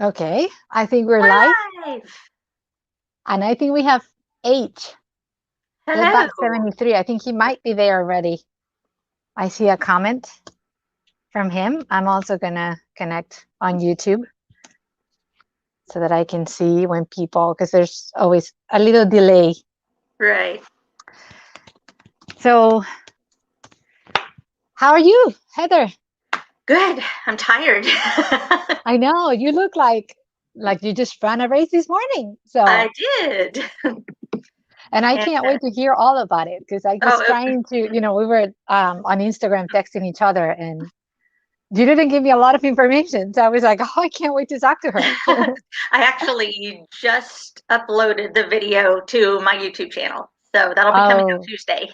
Okay, I think we're We're live, live. and I think we have H. Get back Hello. 73. I think he might be there already. I see a comment from him. I'm also gonna connect on YouTube so that I can see when people, because there's always a little delay. Right. So, how are you, Heather? Good. I'm tired. I know you look like you just ran a race this morning. I So, did. and I And can't wait to hear all about it because I was oh, trying to, we were on Instagram texting each other, and you didn't give me a lot of information. So I was like, oh, I can't wait to talk to her. I actually just uploaded the video to my YouTube channel. So that'll be coming up Oh, Tuesday.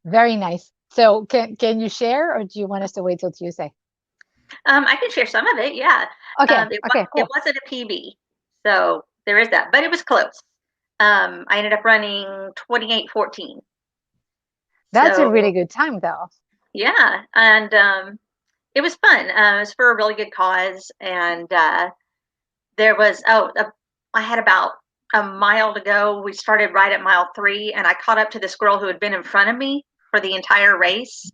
very nice. So can you share, or do you want us to wait till Tuesday? I can share some of it. Yeah. Okay, It okay, it cool. wasn't a PB, so there is that, but it was close. I ended up running 28:14. That's a So really good time, though. yeah, and it was fun. It was for a really good cause, and there was I had about a mile to go. We started right at mile 3, and I caught up to this girl who had been in front of me for the entire race,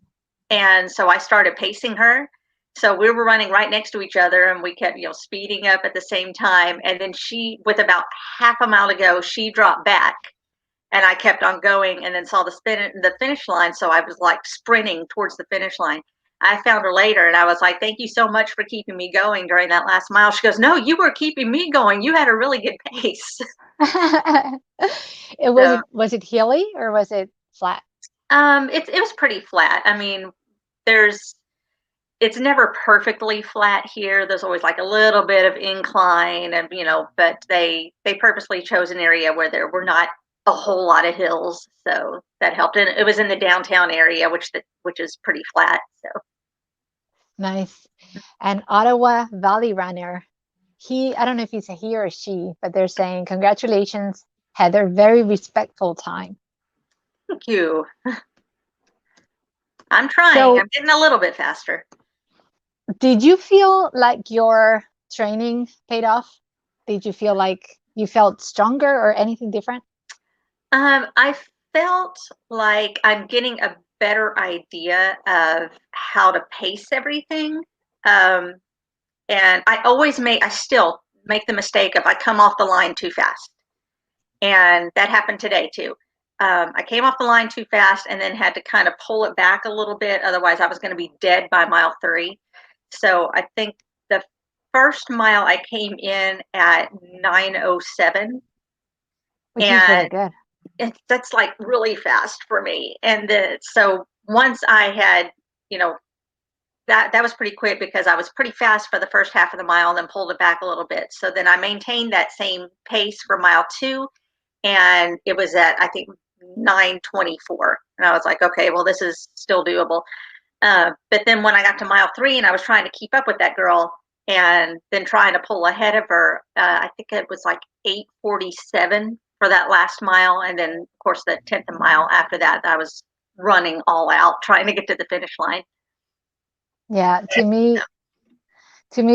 and so I started pacing her. So we were running right next to each other, and we kept speeding up at the same time. And then she, with about half a mile to go, she dropped back, and I kept on going, and then saw the finish line. So I was like sprinting towards the finish line. I found her later, and I was like, "Thank you so much for keeping me going during that last mile." She goes, "No, you were keeping me going. You had a really good pace." It was So, it hilly or was it flat? it was pretty flat. I mean, there's it's never perfectly flat here. There's always like a little bit of incline, and but they purposely chose an area where there were not a whole lot of hills, so that helped. And it was in the downtown area, which is pretty flat. So Nice. And Ottawa Valley Runner. I don't know if he's a he or she, but they're saying, congratulations, Heather, very respectful time. thank you. I'm trying. So, I'm getting a little bit faster. did you feel like your training paid off? Did you feel like you felt stronger or anything different? I felt like I'm getting a better idea of how to pace everything. Um, and I still make the mistake of I come off the line too fast. And that happened today too. I came off the line too fast and then had to kind of pull it back a little bit. Otherwise, I was going to be dead by mile 3. So I think the first mile I came in at 9:07, Which is really and good. that's like really fast for me. And so once I had, you know, that was pretty quick because I was pretty fast for the first half of the mile and then pulled it back a little bit. So then I maintained that same pace for mile 2, and it was at I think 9:24, and I was like, okay, well this is still doable. But then when I got to mile 3 and I was trying to keep up with that girl and then trying to pull ahead of her, I think it was like 8:47 for that last mile, and then of course the 10th mile after that, I was running all out trying to get to the finish line. Yeah, to me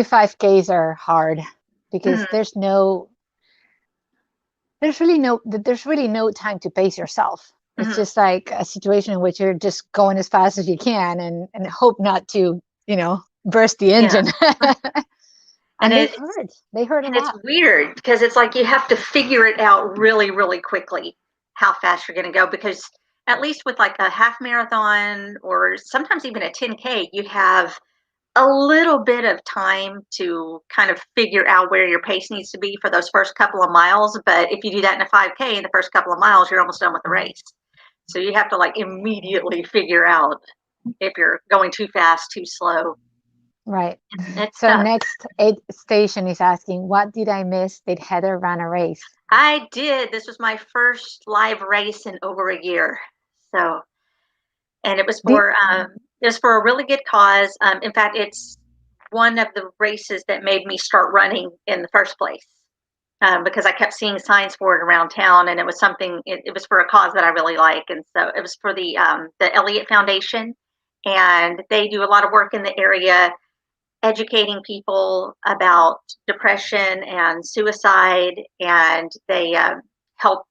5Ks are hard because Mhm. there's really no time to pace yourself. It's Mhm. just like a situation in which you're just going as fast as you can and hope not to, burst the Yeah, engine. and And they it's hurt. They hurt a and it's lot. weird because it's like you have to figure it out really, really quickly how fast you're going to go, because at least with like a half marathon or sometimes even a 10K, you have a little bit of time to kind of figure out where your pace needs to be for those first couple of miles. But if you do that in a 5K in the first couple of miles, you're almost done with the race. So you have to like immediately figure out if you're going too fast, too slow. Right. It's So tough. next eight station is asking, what did I miss? Did Heather run a race? I did. This was my first live race in over a year. So, and Did, it was for a really good cause. In fact, it's one of the races that made me start running in the first place. Because I kept seeing signs for it around town, and it was something. It was for a cause that I really like, and so it was for the Elliott Foundation, and they do a lot of work in the area. educating people about depression and suicide, and they help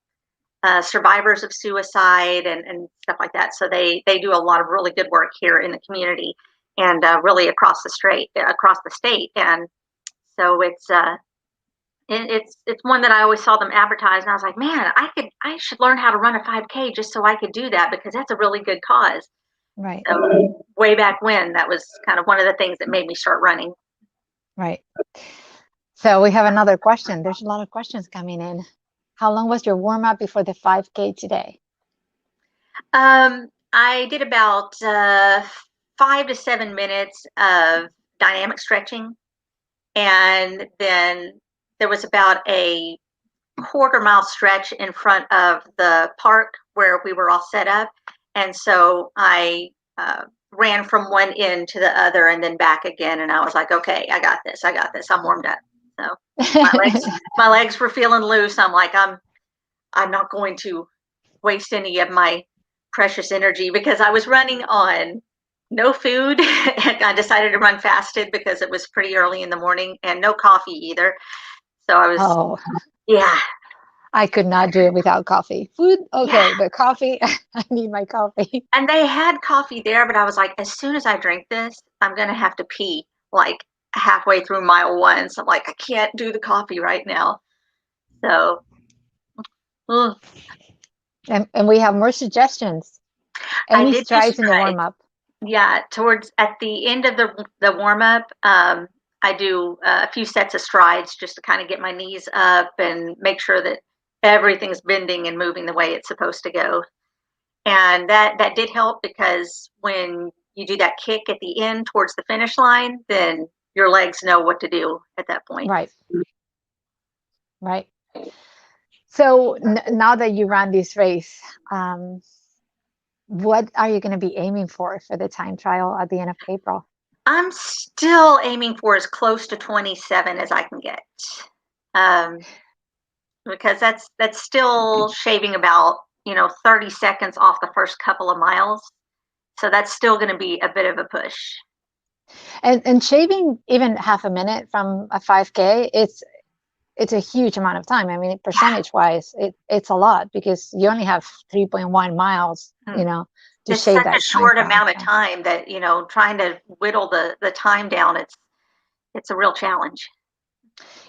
survivors of suicide and stuff like that. So they do a lot of really good work here in the community and really across the state. And so it's one that I always saw them advertise, and I was like, man, I should learn how to run a 5K just so I could do that, because that's a really good cause. Right. So way back when, that was kind of one of the things that made me start running. Right. So we have another question. There's a lot of questions coming in. How long was your warm up before the 5K today? I did about 5 to 7 minutes of dynamic stretching, and then there was about a quarter-mile stretch in front of the park where we were all set up, and so I ran from one end to the other and then back again, and I was like, okay, I got this, I'm warmed up. So my legs were feeling loose. I'm like, I'm not going to waste any of my precious energy, because I was running on no food and I decided to run fasted because it was pretty early in the morning, and no coffee either. So I was, yeah. I could not do it without coffee. Food, okay, yeah. But coffee, I need my coffee. And they had coffee there, but I was like, as soon as I drink this, I'm going to have to pee like halfway through mile 1. So I'm like, I can't do the coffee right now. So. And we have more suggestions. Any strides in the warm-up? Yeah, at the end of the warm-up, I do a few sets of strides just to kind of get my knees up and make sure that everything's bending and moving the way it's supposed to go. And that did help, because when you do that kick at the end towards the finish line, then your legs know what to do at that point. Right. Right. So now that you ran this race, what are you going to be aiming for the time trial at the end of April? I'm still aiming for as close to 27 as I can get, because that's still shaving about 30 seconds off the first couple of miles. So that's still going to be a bit of a push. And shaving even half a minute from a 5K, it's a huge amount of time. I mean, percentage-wise, it's a lot, because you only have 3.1 miles, to it's shave such that a short amount of time that trying to whittle the time down, it's a real challenge.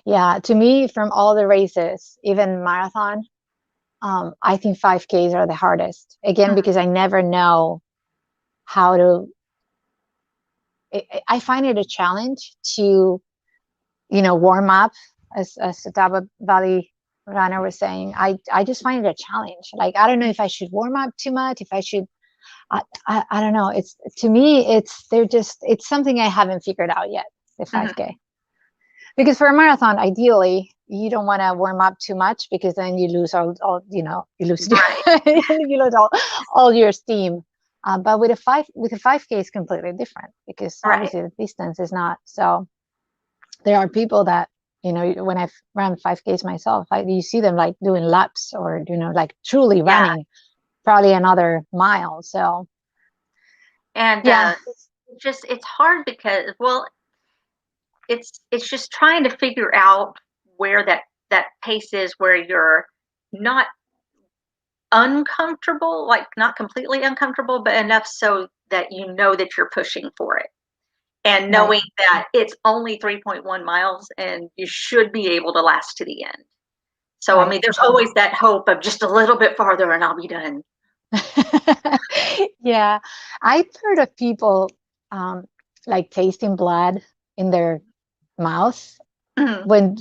Yeah, to me, from all the races, even marathon, I think 5Ks are the hardest. Again, because I never know how to. I find it a challenge to, warm up, as Ottawa Valley Runner was saying. I just find it a challenge. Like, I don't know if I should warm up too much, if I should. I don't know. It's, to me, it's something I haven't figured out yet, the 5K. Because for a marathon, ideally, you don't want to warm up too much, because then you lose all you lose you lose all your steam. But with a 5K, it's completely different, because obviously the distance is not. So there are people that, when I've run 5Ks myself, you see them like doing laps, or like truly running probably another mile. So and it's hard, because it's just trying to figure out where that pace is, where you're not uncomfortable, like not completely uncomfortable, but enough so that that you're pushing for it, and knowing that it's only 3.1 miles and you should be able to last to the end. So I mean, there's always that hope of just a little bit farther and I'll be done. Yeah, I've heard of people like tasting blood in their mouth when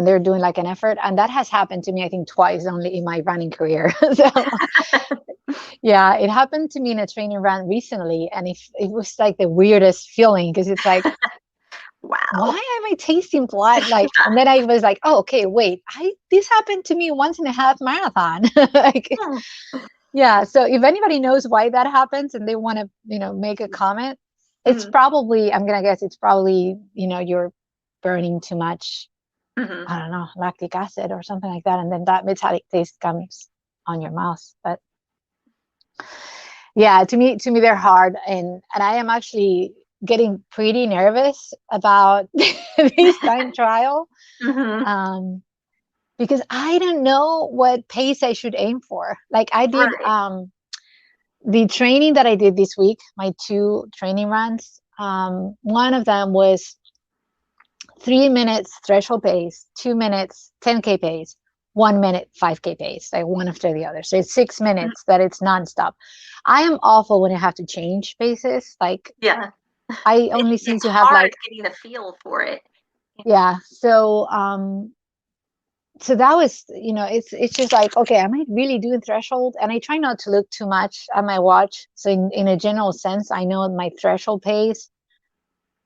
they're doing like an effort, and that has happened to me, I think, twice only in my running career. So yeah, it happened to me in a training run recently, and it was like the weirdest feeling, because it's like, wow, why am I tasting blood? Like, and then I was like, oh, okay, wait, this happened to me once in a half marathon. Like, yeah. So if anybody knows why that happens and they want to, make a comment, it's probably, I'm gonna guess, it's probably, you're burning too much, I don't know, lactic acid or something like that, and then that metallic taste comes on your mouth. But yeah, to me they're hard, and I am actually getting pretty nervous about this time trial. Mm-hmm. Because I don't know what pace I should aim for. Like I did Right. the training that I did this week, my 2 training runs. One of them was 3 minutes threshold pace, 2 minutes 10K pace, 1 minute 5K pace, like one after the other. So it's 6 Mhm. minutes that it's nonstop. I am awful when I have to change paces. Like Yeah. I only seem It's to have hard like, getting the feel for it. yeah. So that was, it's just like, okay, am I really doing threshold? And I try not to look too much at my watch. So in a general sense, I know my threshold pace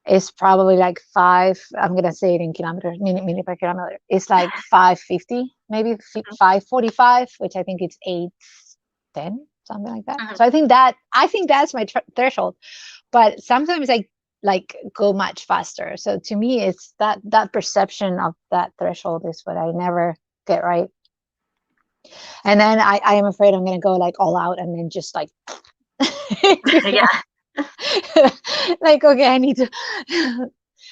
is probably like 5. I'm gonna say it in kilometers, minute per kilometer. It's like 550, maybe 545, which I think it's 810, something like that. Mhm. So I think that's my threshold. But sometimes I like go much faster. So to me, it's that perception of that threshold is what I never get right. And then I am afraid I'm gonna go like all out and then just like Yeah. like, okay, I need to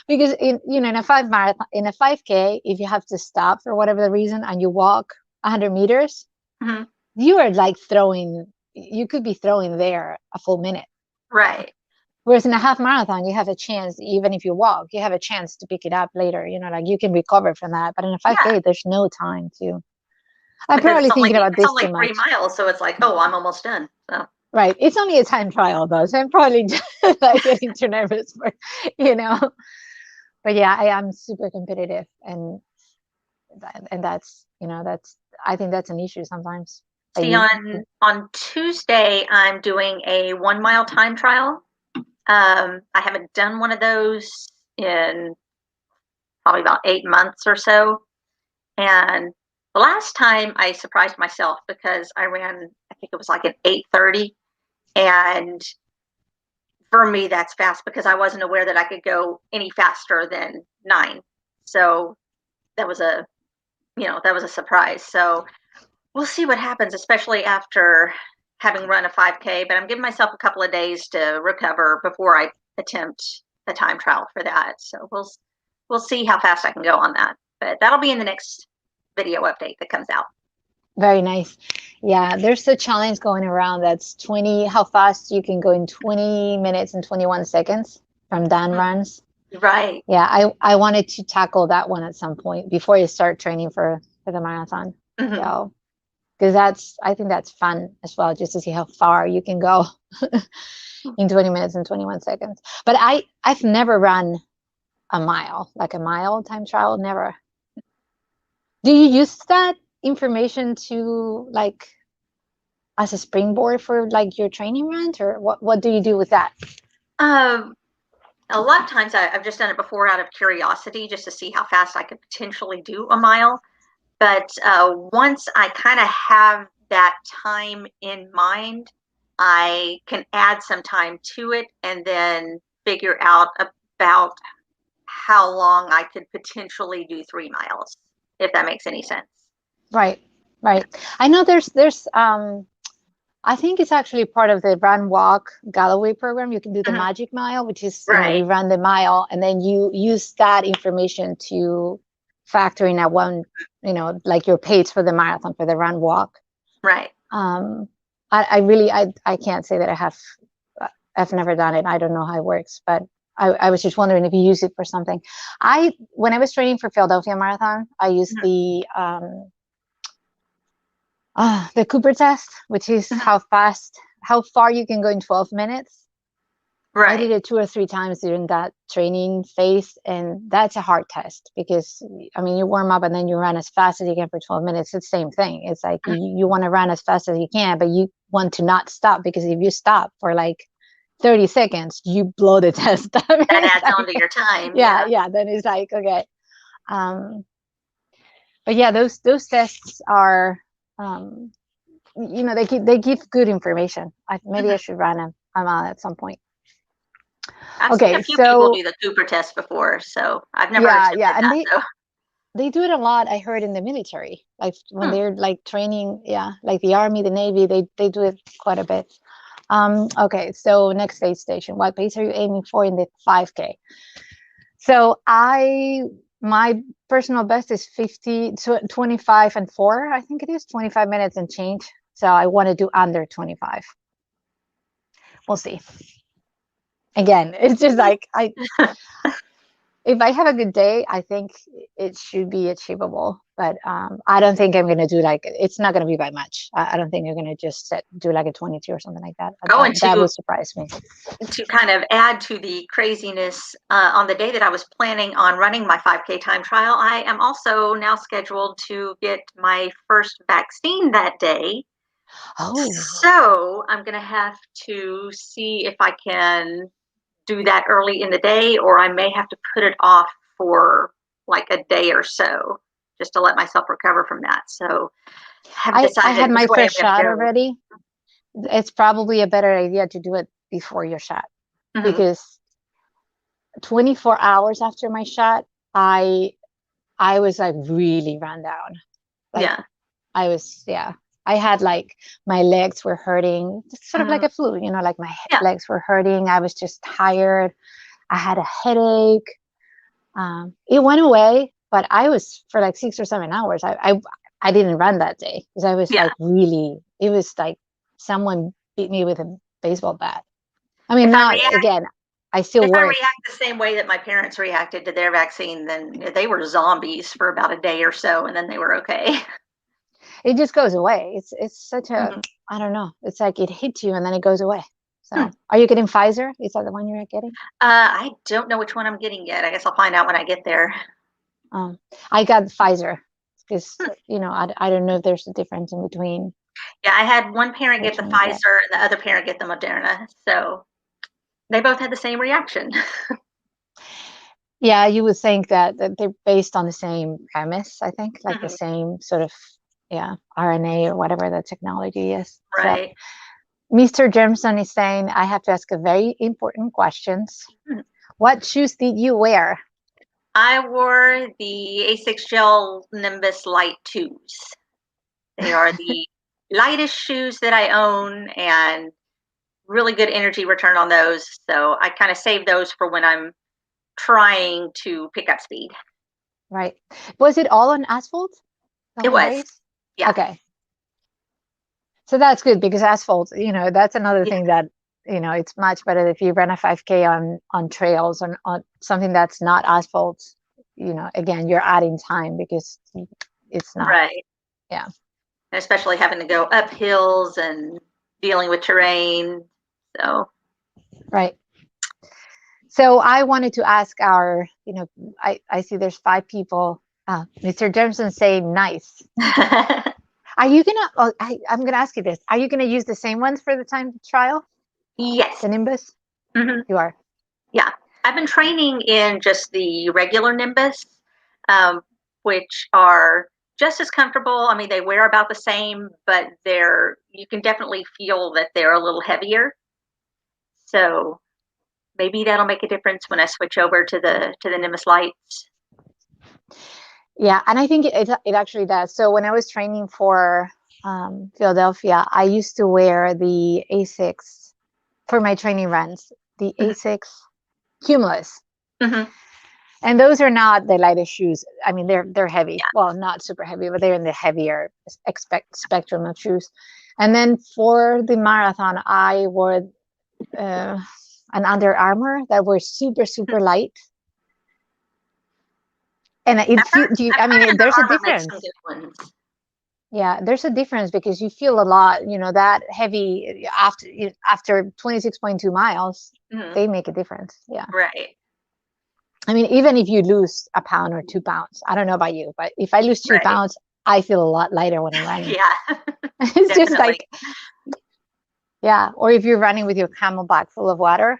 because in a 5K, if you have to stop for whatever the reason and you walk 100 meters, Mhm. you are like you could be throwing there a full minute. Right. Whereas in a half marathon, you have a chance, even if you walk, you have a chance to pick it up later, like you can recover from that. But in a Yeah. 5K, there's no time to. I'm Because probably thinking about it's this too only much. 3 miles, so it's like, oh, I'm almost done. So Right. It's only a time trial though. So I'm probably just like getting too nervous for, you know. But yeah, I am super competitive and that's I think that's an issue sometimes. Like see, on Tuesday, I'm doing a 1 mile time trial. I haven't done one of those in probably about 8 months or so. And the last time I surprised myself because I ran, I think it was like an 8:30, and for me that's fast because I wasn't aware that I could go any faster than 9. So that was a surprise. So we'll see what happens, especially after having run a 5K. But I'm giving myself a couple of days to recover before I attempt a time trial for that. So we'll see how fast I can go on that. But that'll be in the next video update that comes out. Very nice. Yeah, there's a challenge going around that's 20, how fast you can go in 20 minutes and 21 seconds from Dan runs. Right. Yeah, I wanted to tackle that one at some point before you start training for the marathon. Mm-hmm. So, because I think that's fun as well, just to see how far you can go in 20 minutes and 21 seconds. But I've never run a mile, like a mile time trial, never. Do you use that information to like as a springboard for like your training runs, or what do you do with that? Um, a lot of times I've just done it before out of curiosity, just to see how fast I could potentially do a mile. But once I kind of have that time in mind, I can add some time to it and then figure out about how long I could potentially do 3 miles, if that makes any sense. Right, Yeah. right. I know there's I think it's actually part of the Run Walk Galloway program. You can do the Mhm. Magic Mile, which is, Right. you run the mile and then you use that information to factor in at one, like your pace for the marathon, for the Run Walk. Right. Um, I really, I can't say that I've never done it. I don't know how it works, but I was just wondering if you use it for something. When I was training for Philadelphia Marathon, I used Mhm. the Cooper test, which is Mhm. how far you can go in 12 minutes. I Right. did it 2 or 3 times during that training phase, and that's a hard test because, I mean, you warm up and then you run as fast as you can for 12 minutes. It's the same thing. It's like Mhm. you want to run as fast as you can, but you want to not stop because if you stop for like 30 seconds, you blow the test. That It's adds on like, to your time. yeah, Yeah. yeah. Then it's like, okay. Um, but yeah, those tests are, um, they give good information. Maybe I Mhm. should run them at some point. I've seen a Okay, few people so do the Cooper test before, so I've never yeah, yeah, attempted and that they though. they do it a lot. I heard in the military, like when Hmm. they're like training, yeah, like the army, the navy, they do it quite a bit. Okay, so next aid station. What pace are you aiming for in the 5K? So my personal best is 25 and 4, I think it is 25 minutes and change. So I want to do under 25. We'll see. Again, it's just like if I have a good day, I think it should be achievable. But I don't think I'm going to do it's not going to be by much. I don't think you're going to just do like a 22 or something like that. Oh, and that would surprise me. To kind of add to the craziness, on the day that I was planning on running my 5K time trial, I am also now scheduled to get my first vaccine that day. Oh. So I'm going to have to see if I can do that early in the day, or I may have to put it off for like a day or so just to let myself recover from that. So I had my first shot already. It's probably a better idea to do it before your shot, because 24 hours after my shot, I was like really run down. I had like my legs were hurting, sort of like a flu, like my legs were hurting. I was just tired. I had a headache. It went away, but I was for like 6 or 7 hours. I didn't run that day because I was like really, it was like someone beat me with a baseball bat. I mean, again, I still work. If I react the same way that my parents reacted to their vaccine, then they were zombies for about a day or so, and then they were okay. It just goes away. It's such a, I don't know. It's like it hits you and then it goes away. So are you getting Pfizer? Is that the one you're getting? I don't know which one I'm getting yet. I guess I'll find out when I get there. I got Pfizer because, I don't know if there's a difference in between. Yeah, I had one parent get the Pfizer and the other parent get the Moderna. So they both had the same reaction. Yeah, you would think that they're based on the same premise, I think, like the same sort of, RNA or whatever the technology is. Right. So, Mr. Mrjermson is saying, I have to ask a very important questions. What shoes did you wear? I wore the Asics Gel Nimbus Light 2s. They are the lightest shoes that I own and really good energy return on those. So I kind of save those for when I'm trying to pick up speed. Right. Was it all on asphalt? It was. Yeah. Okay. So that's good because asphalt, that's another thing that, it's much better if you run a 5K on trails or on something that's not asphalt. Again, you're adding time because it's not. Right. Yeah. And especially having to go up hills and dealing with terrain. So. Right. So I wanted to ask our, I see there's 5 people. Mr. Mrjermson saying nice. Are you gonna? I'm gonna ask you this. Are you gonna use the same ones for the time trial? Yes. The Nimbus. You are. Yeah, I've been training in just the regular Nimbus, which are just as comfortable. I mean, they wear about the same, but you can definitely feel that they're a little heavier. So maybe that'll make a difference when I switch over to the Nimbus Lights. Yeah, and I think it actually does. So when I was training for Philadelphia, I used to wear the Asics for my training runs, the Asics Cumulus. And those are not the lightest shoes. I mean, they're heavy. Yeah. Well, not super heavy, but they're in the heavier spectrum of shoes. And then for the marathon, I wore an Under Armour that were super, super light. And there's a difference. Yeah, there's a difference because you feel a lot, that heavy after 26.2 miles, they make a difference. Yeah. Right. I mean, even if you lose a pound or 2 pounds, I don't know about you, but if I lose 2 pounds, I feel a lot lighter when I'm running. Yeah. It's just like, yeah. Or if you're running with your Camelback full of water,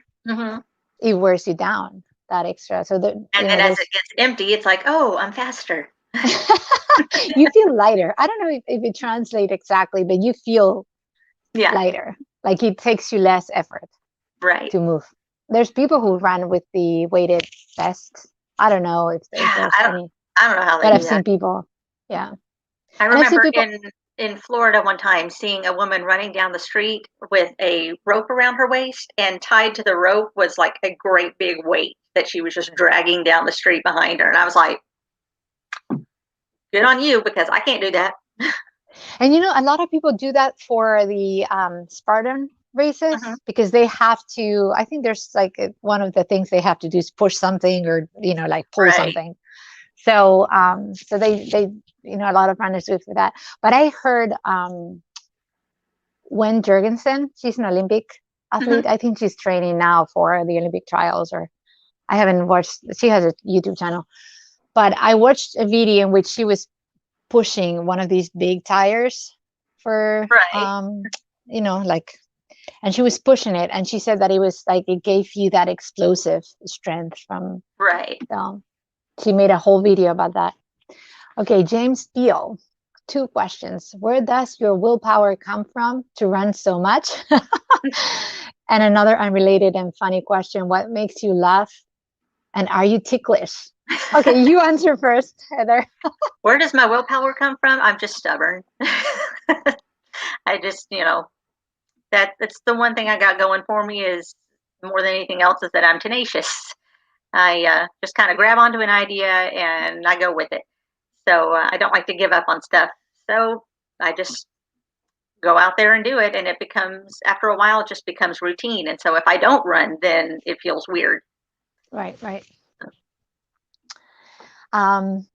it wears you down. That extra. So that, and then as it gets empty, it's like, oh, I'm faster. You feel lighter. I don't know if it translates exactly, but you feel lighter. Like it takes you less effort to move. There's people who run with the weighted vest. I don't know if there's any. I don't know how they but do I've seen people. Yeah. I remember in Florida one time seeing a woman running down the street with a rope around her waist, and tied to the rope was like a great big weight that she was just dragging down the street behind her. And I was like, good on you, because I can't do that. And a lot of people do that for the Spartan races Mhm. because they have to, I think there's like one of the things they have to do is push something or, like pull Right. something. So, so they, a lot of runners do it for that. But I heard Mrjermson, she's an Olympic athlete. Mhm. I think she's training now for the Olympic trials, or I haven't watched, she has a YouTube channel, but I watched a video in which she was pushing one of these big tires for, Right. like, and she was pushing it. And she said that it was like, it gave you that explosive strength from, Right. she made a whole video about that. Okay, James Steele, 2 questions. Where does your willpower come from to run so much? And another unrelated and funny question, what makes you laugh? And are you ticklish? Okay, you answer first, Heather. Where does my willpower come from? I'm just stubborn. I just, that's the one thing I got going for me, is more than anything else, is that I'm tenacious. I just kind of grab onto an idea and I go with it. So I don't like to give up on stuff. So I just go out there and do it. And it becomes, after a while, it just becomes routine. And so if I don't run, then it feels weird. Right.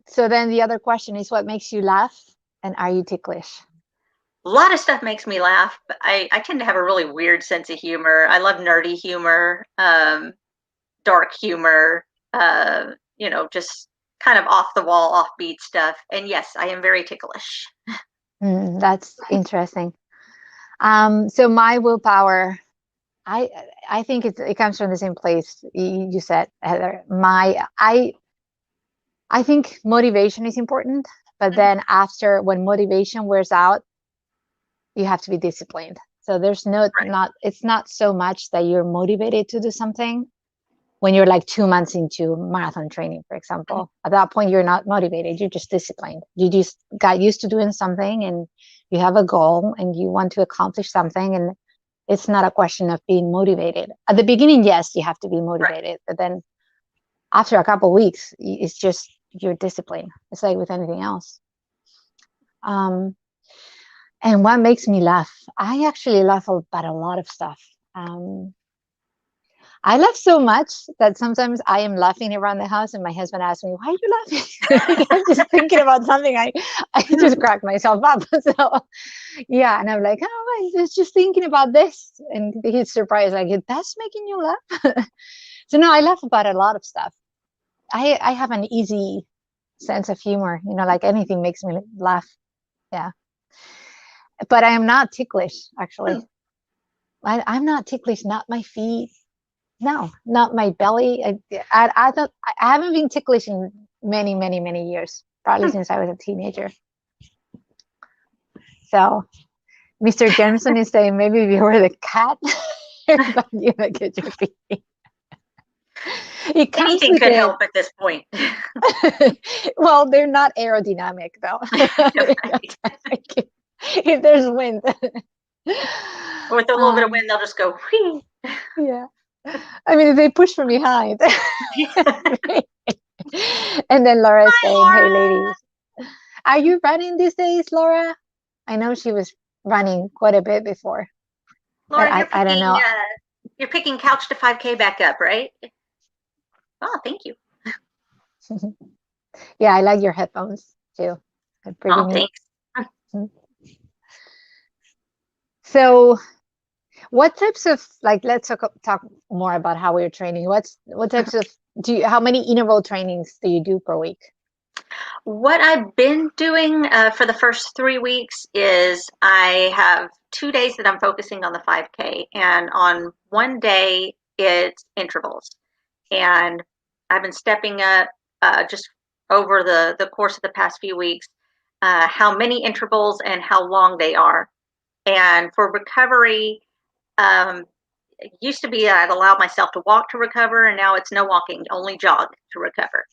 So then the other question is, what makes you laugh? And are you ticklish? A lot of stuff makes me laugh, but I tend to have a really weird sense of humor. I love nerdy humor, dark humor, just kind of off the wall, offbeat stuff. And yes, I am very ticklish. That's interesting. So my willpower, I think it comes from the same place you said, Heather. I think motivation is important, but Mhm. then when motivation wears out, you have to be disciplined. So there's Right. it's not so much that you're motivated to do something when you're like 2 months into marathon training, for Mhm. example. At that point, you're not motivated. You're just disciplined. You just got used to doing something, and you have a goal and you want to accomplish something. And it's not a question of being motivated. At the beginning, yes, you have to be Right. motivated, but then after a couple of weeks, it's just your discipline. It's like with anything else. Um, and what makes me laugh? I actually laugh about a lot of stuff. Um, I laugh so much that sometimes I am laughing around the house and my husband asks me, why are you laughing? I'm just thinking about something. I just crack myself up. So yeah. And I'm like, oh, I was just thinking about this. And he's surprised, like, that's making you laugh. So no, I laugh about a lot of stuff. I have an easy sense of humor, like anything makes me laugh. Yeah. But I am not ticklish, actually. I'm not ticklish, not my feet. No, not my belly. I haven't been ticklish in many, many, many years, probably since I was a teenager. So Mr. Mrjermson is saying maybe if you were the cat, but you don't get your feet. It comes Anything with could it. help at this point. Well, they're not aerodynamic though. Right. If there's wind. With a little bit of wind, they'll just go, whee. Yeah. I mean, if they push from behind. And then Laura Hi, saying, hey, Laura. ladies, are you running these days, Laura? I know she was running quite a bit before, but Laura, I don't know. you're picking Couch to 5K back up, right? Oh, thank you. Yeah, I like your headphones too. They're pretty Oh, neat. thanks. So what types of, like, let's talk more about how we're training. What types of, how many interval trainings do you do per week? What I've been doing for the first 3 weeks is I have 2 days that I'm focusing on the 5K, and on one day it's intervals. And I've been stepping up just over the course of the past few weeks, how many intervals and how long they are. And for recovery, it used to be I'd allow myself to walk to recover, and now it's no walking, only jog to recover.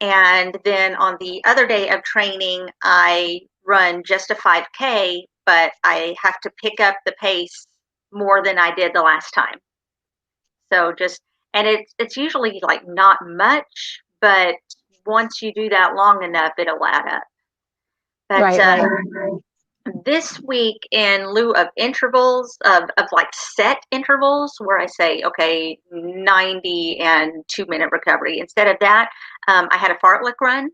And then on the other day of training, I run just a 5K, but I have to pick up the pace more than I did the last time. So and it's usually like not much, but once you do that long enough, it'll add up. But Right. this week, in lieu of intervals of like set intervals where I say, okay, 90 and 2-minute recovery, instead of that, I had a fartlek run.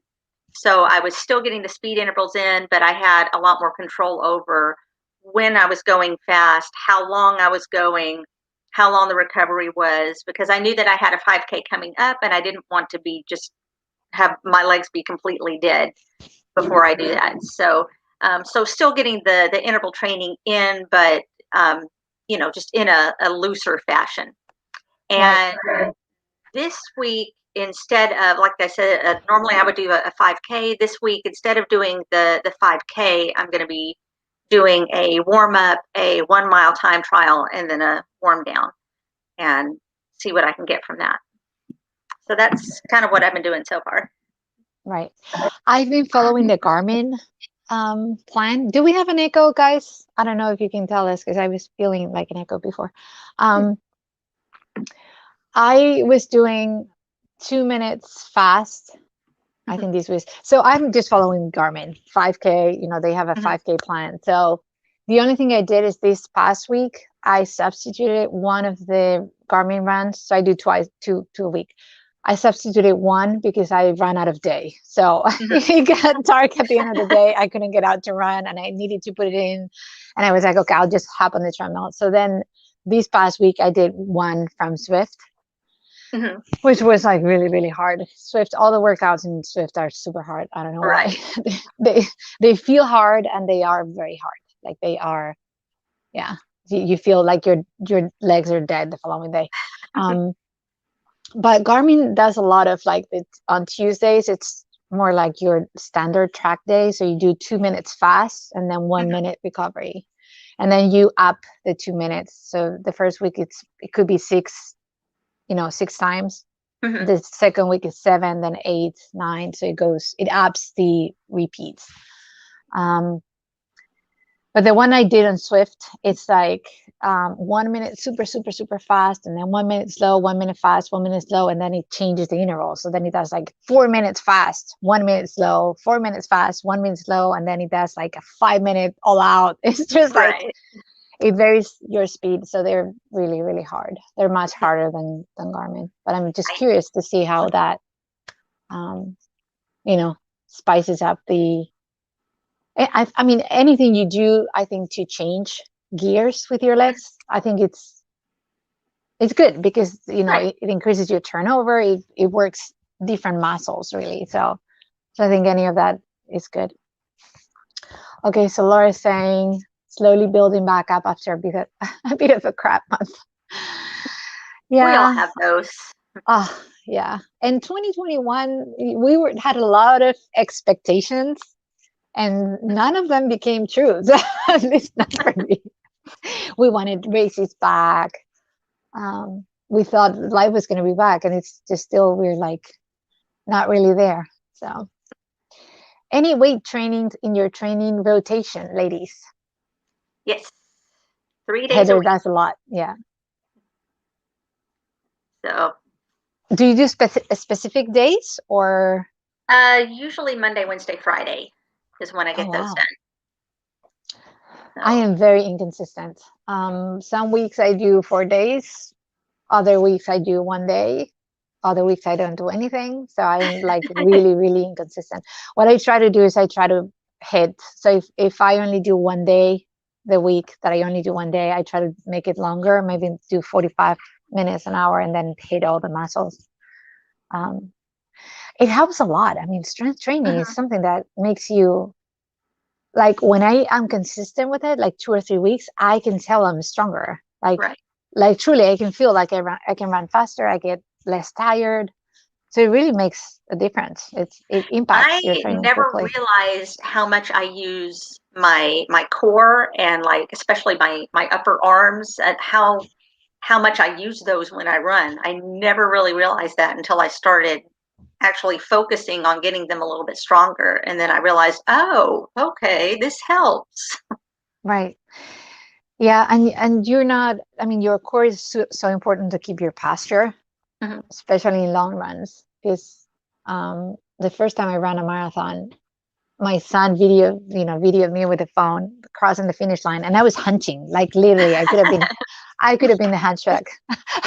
So I was still getting the speed intervals in, but I had a lot more control over when I was going fast, how long I was going, how long the recovery was, because I knew that I had a 5K coming up and I didn't want to be just have my legs be completely dead before I do that. So still getting the interval training in, but just in a looser fashion. And this week, instead of, like I said, normally I would do a 5K. This week, instead of doing the 5K, I'm going to be doing a warm up, a 1 mile time trial, and then a warm down, and see what I can get from that. So that's kind of what I've been doing so far. Right. I've been following the Garmin plan. Do we have an echo, guys? I don't know if you can tell us because I was feeling like an echo before. I was doing 2 minutes fast. I think this was, so I'm just following Garmin 5K, they have a 5K plan. So the only thing I did is this past week, I substituted one of the Garmin runs. So I do two a week. I substituted one because I ran out of day. So it got dark at the end of the day. I couldn't get out to run and I needed to put it in. And I was like, okay, I'll just hop on the treadmill. So then this past week, I did one from Zwift. Which was like really, really hard. Zwift, all the workouts in Zwift are super hard. I don't know why. They feel hard and they are very hard. Like they are, yeah. You feel like your legs are dead the following day. But Garmin does a lot of like on Tuesdays, it's more like your standard track day. So you do 2 minutes fast and then 1 minute recovery. And then you up the 2 minutes. So the first week it could be 6 times. The second week is 7, then 8, 9. So it ups the repeats. But the one I did on Zwift, it's like 1 minute super, super, super fast, and then 1 minute slow, 1 minute fast, 1 minute slow, and then it changes the interval. So then it does like 4 minutes fast, 1 minute slow, 4 minutes fast, 1 minute slow, and then it does like a 5 minute all out. It's just like it varies your speed. So they're really, really hard. They're much harder than Garmin. But I'm just curious to see how that, spices up the. I mean, anything you do, I think, to change gears with your legs, I think it's good because it increases your turnover. It works different muscles really. So I think any of that is good. Okay, so Laura's saying slowly building back up after a bit of a crap month. Yeah, we all have those. Oh yeah, and 2021 we had a lot of expectations. And none of them became true. At least not for me. We wanted races back. We thought life was going to be back, and it's just still we're like not really there. So, any weight training in your training rotation, ladies? Yes, 3 days. Heather does a lot. Yeah. So, do you do specific days or? Usually Monday, Wednesday, Friday is when I get those done. So. I am very inconsistent. Some weeks I do 4 days, other weeks I do 1 day, other weeks I don't do anything. So I'm like really, really inconsistent. What I try to do is I try to hit. So if I only do 1 day the week that I only do 1 day, I try to make it longer, maybe do 45 minutes, an hour, and then hit all the muscles. It helps a lot. I mean, strength training is something that makes you, like when I am consistent with it, like 2 or 3 weeks, I can tell I'm stronger. Like truly, I can feel like I can run faster. I get less tired. So it really makes a difference. It impacts your training. I never realized how much I use my core and like especially my upper arms and how much I use those when I run. I never really realized that until I started actually focusing on getting them a little bit stronger. And then I realized, oh, okay, this helps. Right. Yeah, and you're not, I mean, your core is so important to keep your posture, Mhm. especially in long runs. Because the first time I ran a marathon, my son videoed me with the phone crossing the finish line, and I was hunching, like literally, I could have been the hunchback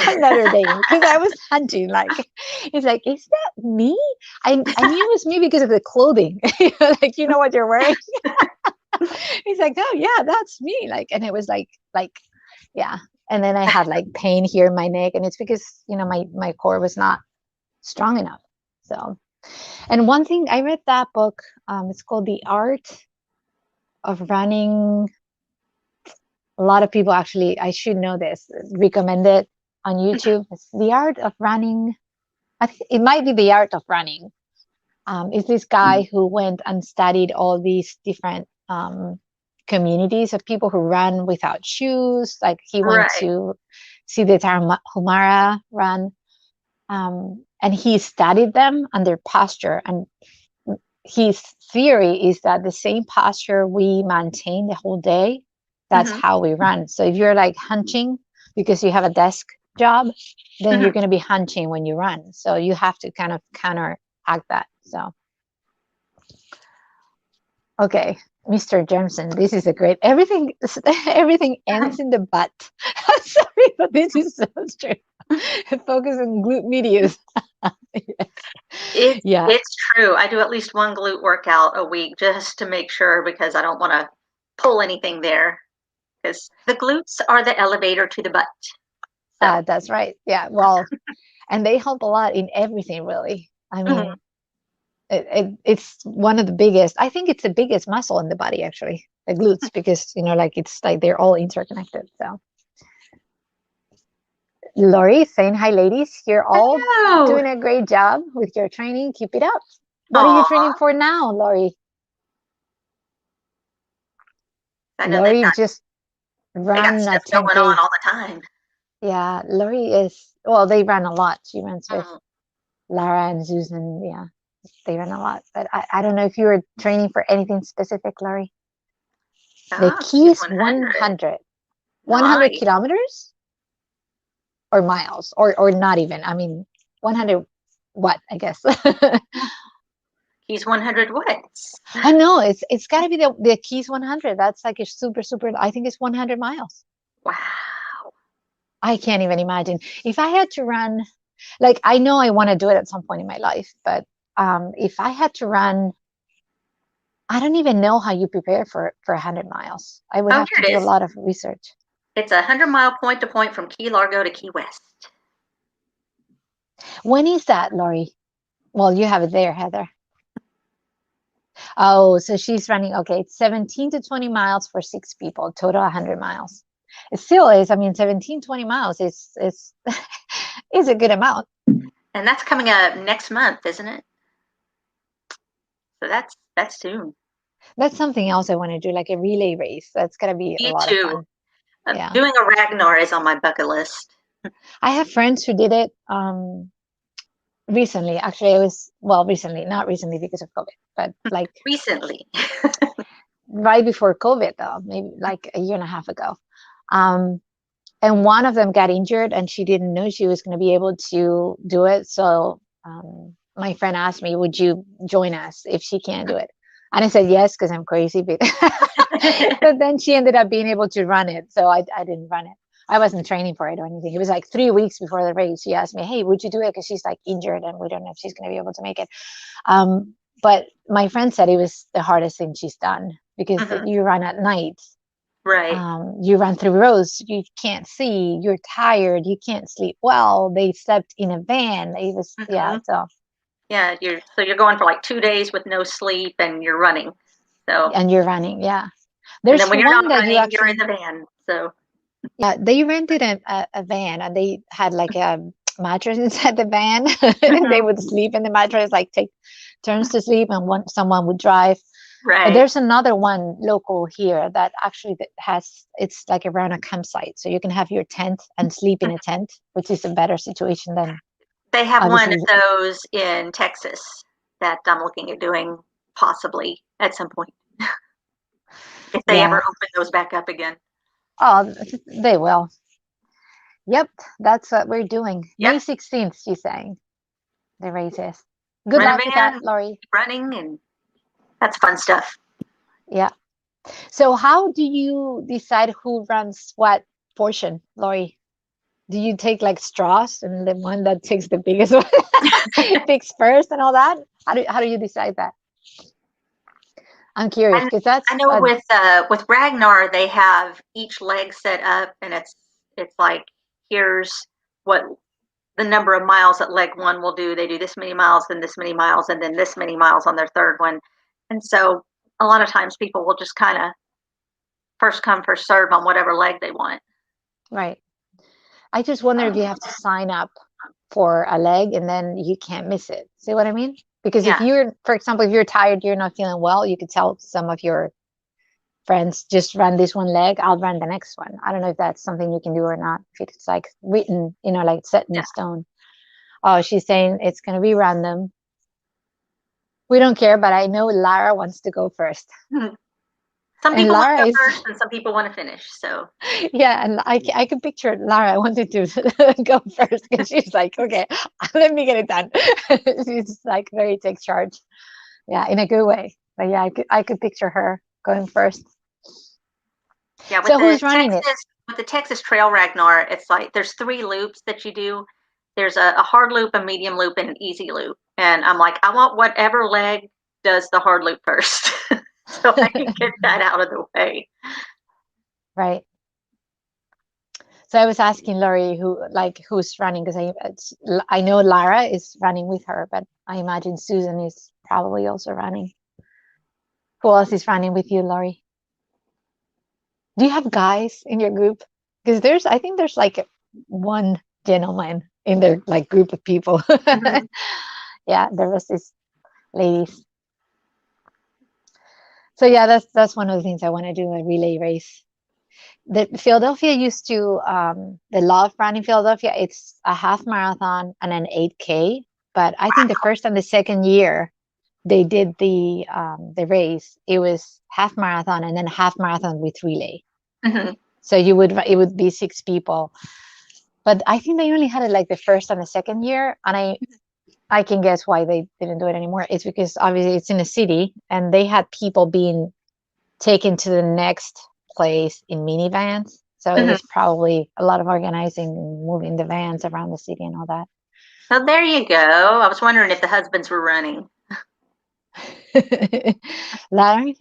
on Notre Dame because I was hunching. Like, it's like, is that me? I knew it was me because of the clothing, like what you're wearing. He's like, oh yeah, that's me. Like, and it was like, yeah. And then I had like pain here in my neck, and it's because my core was not strong enough. So, and one thing I read that book, it's called The Art of Running. A lot of people actually, I should know this, recommend it on YouTube. It's The Art of Running. I think it might be The Art of Running. It's this guy who went and studied all these different communities of people who run without shoes. Like he went Right. to see the Tarahumara run, and he studied them and their posture. And his theory is that the same posture we maintain the whole day, that's how we run. So if you're like hunching because you have a desk job, then you're going to be hunching when you run. So you have to kind of counteract that. So, okay, Mrjermson, this is a great, everything ends in the butt. Sorry, but this is so true. Focus on glute medius. Yes. Yeah. It's true. I do at least one glute workout a week just to make sure, because I don't want to pull anything there, because the glutes are the elevator to the butt. So. That's right. Yeah. Well, and they help a lot in everything, really. I mean, it's one of the biggest, I think it's the biggest muscle in the body, actually, the glutes, because, like it's like they're all interconnected. So, Lori saying hi, ladies. You're all doing a great job with your training. Keep it up. What are you training for now, Lori? Lori just ran a 10K. Going on all the time. Yeah, Lori is, well, they run a lot. She runs with Lara and Susan. Yeah, they run a lot. But I don't know if you were training for anything specific, Lori. The key is 100. 100 kilometers or miles, or not even. I mean, 100 what, I guess. Keys 100 watts. I know, it's got to be the Keys 100. That's like a super, I think it's 100 miles. Wow. I can't even imagine. If I had to run, like, I know I want to do it at some point in my life, but if I had to run, I don't even know how you prepare for 100 miles. I would have to do a lot of research. It's a 100-mile point-to-point from Key Largo to Key West. When is that, Lori? Well, you have it there, Heather. Oh, so she's running, okay, it's 17 to 20 miles for 6 people, total 100 miles. It still is, I mean, 17, 20 miles is is a good amount. And that's coming up next month, isn't it? So that's soon. That's something else I want to do, like a relay race. That's going to be a lot of fun. Yeah. Doing a Ragnar is on my bucket list. I have friends who did it recently. Actually, it was, well, recently, not recently because of COVID, but like recently. Right before COVID, though, maybe like a year and a half ago. And one of them got injured, and she didn't know she was going to be able to do it. So my friend asked me, would you join us if she can't do it? And I said yes, because I'm crazy. But then she ended up being able to run it. So I didn't run it. I wasn't training for it or anything. It was like 3 weeks before the race. She asked me, hey, would you do it? Because she's like injured and we don't know if she's going to be able to make it. But my friend said it was the hardest thing she's done, because you run at night. Right. You run through roads, you can't see, you're tired, you can't sleep well. They slept in a van. It was, yeah. So yeah, you're going for like 2 days with no sleep, and you're running. So and you're running, yeah. There's and then when one you're not that running, you actually, you're in the van. So yeah, they rented a van, and they had like a mattress inside the van, and they would sleep in the mattress, like take turns to sleep, and someone would drive. Right. There's another one local here that actually it's like around a campsite, so you can have your tent and sleep in a tent, which is a better situation than They have one Obviously, of those in Texas that I'm looking at doing possibly at some point if they ever yeah. open those back up again. Oh, they will. Yep, that's what we're doing. Yep, May 16th, she's saying, the race is. Good rent a luck with that, van, Lori. keep running, and that's fun stuff. Yeah. So how do you decide who runs what portion, Lori? Do you take like straws and the one that takes the biggest one picks first and all that? How do you decide that? I'm curious And because I that's know with Ragnar they have each leg set up, and it's like here's what the number of miles that leg one will do. They do this many miles, then this many miles, and then this many miles on their third one. And so a lot of times people will just kind of first come, first serve on whatever leg they want. right. I just wonder if you have to sign up for a leg and then you can't miss it. See what I mean? Because if Yeah, you're, for example, if you're tired, you're not feeling well, you could tell some of your friends, just run this one leg, I'll run the next one. I don't know if that's something you can do or not, if it's like written, like set in yeah. stone. Oh, she's saying it's going to be random. We don't care, but I know Lara wants to go first. Some And people want to Lara go is, first, and some people want to finish. So yeah, and I can picture Lara wanted to go first because she's like, okay, let me get it done. She's like very take charge. Yeah, in a good way. But yeah, I could picture her going first. yeah, So who's running it? With the Texas Trail Ragnar, it's like there's 3 loops that you do. There's a hard loop, a medium loop, and an easy loop. And I'm like, I want whatever leg does the hard loop first, so I can get that out of the way. Right. So I was asking Laurie who's running because I know Lara is running with her, but I imagine Susan is probably also running. Who else is running with you, Laurie? Do you have guys in your group? Because I think there's like one gentleman in their like group of people. Mhm. Yeah, the rest is ladies. So yeah, that's one of the things I want to do, a relay race. The Philadelphia used to the Love Run in Philadelphia, it's a half marathon and an 8K. But I think the first and the second year they did the race, it was half marathon and then half marathon with relay. Mhm. So it would be 6 people. But I think they only had it like the first and the second year, and I can guess why they didn't do it anymore. It's because obviously it's in a city and they had people being taken to the next place in minivans. So it Mhm. was probably a lot of organizing and moving the vans around the city and all that. So there you go. I was wondering if the husbands were running. Lara and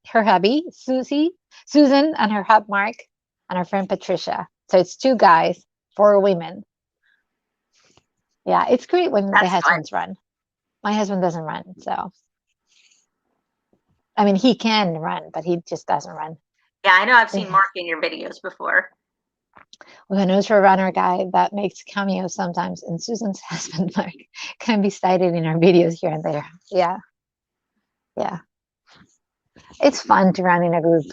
her hubby, Susan, and her hub Mark, and her friend Patricia. So it's 2 guys, 4 women. Yeah, it's great when the That's fun. husbands run. My husband doesn't run, so I mean he can run, but he just doesn't run. Yeah, I know. I've seen Yeah. Mark in your videos before. We have an ultra runner guy that makes cameos sometimes, and Susan's husband Mark can be cited in our videos here and there. Yeah, yeah, it's fun to run in a group.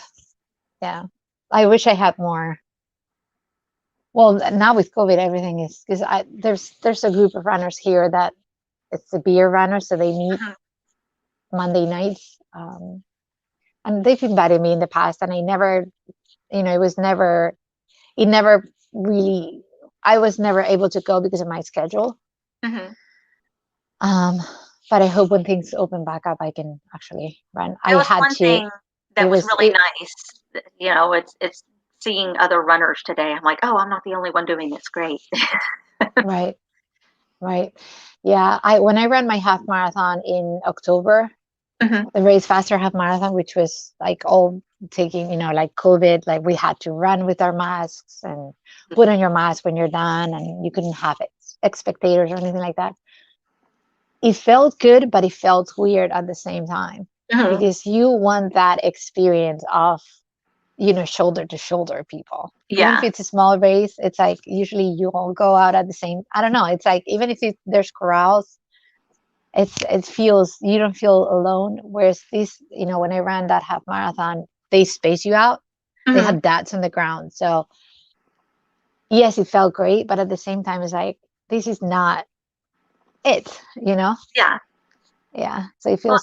Yeah, I wish I had more. Well, now with COVID, everything is because there's a group of runners here that it's the beer runners, so they meet Mhm. Monday nights. And they've invited me in the past, and I never, it never really, I was never able to go because of my schedule. Mhm. Um, but I hope when things open back up, I can actually run. I That was had one to. thing It that was was really it nice. It's seeing other runners today. I'm like, oh, I'm not the only one doing this. Great. right, right. Yeah, I when I ran my half marathon in October, Mhm. the Race Faster half marathon, which was like all taking, like COVID, like we had to run with our masks and put on your mask when you're done, and you couldn't have spectators or anything like that. It felt good, but it felt weird at the same time Mhm. because you want that experience of, shoulder to shoulder people. Even if Yeah. it's a small race, it's like usually you all go out at the same. I don't know. It's like even if there's corrals, it feels you don't feel alone. Whereas this, when I ran that half marathon, they space you out. They Mhm. had dots on the ground, so yes, it felt great, but at the same time, it's like this is not. it. Yeah. Yeah. So it Well,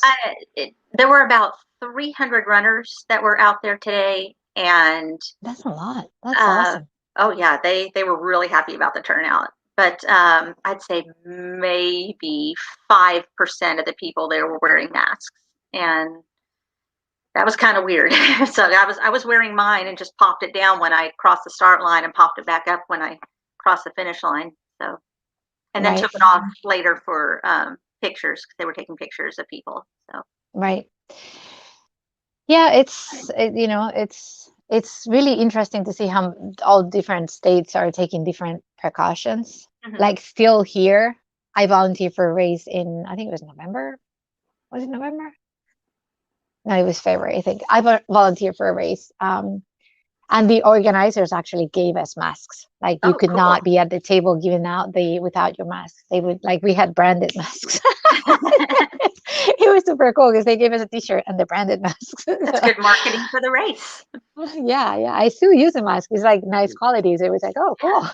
feels there were about 300 runners that were out there today, and that's a lot. That's uh, awesome. oh yeah, they were really happy about the turnout. But I'd say maybe 5% of the people there were wearing masks, and that was kind of weird. So I was wearing mine and just popped it down when I crossed the start line and popped it back up when I crossed the finish line. So and then Right. took it off later for pictures because they were taking pictures of people. So Right. Yeah, it's really interesting to see how all different states are taking different precautions. mhm. Like still here, I volunteered for a race in, I think it was November. Was it November? No, it was February, I think. I volunteered for a race. And the organizers actually gave us masks. Like you Oh, could cool. not be at the table giving out the without your mask. They would like we had branded masks. It was super cool because they gave us a t-shirt and the branded masks. That's good marketing for the race. Yeah, yeah. I still use a mask. It's like nice qualities. It was like, oh, cool.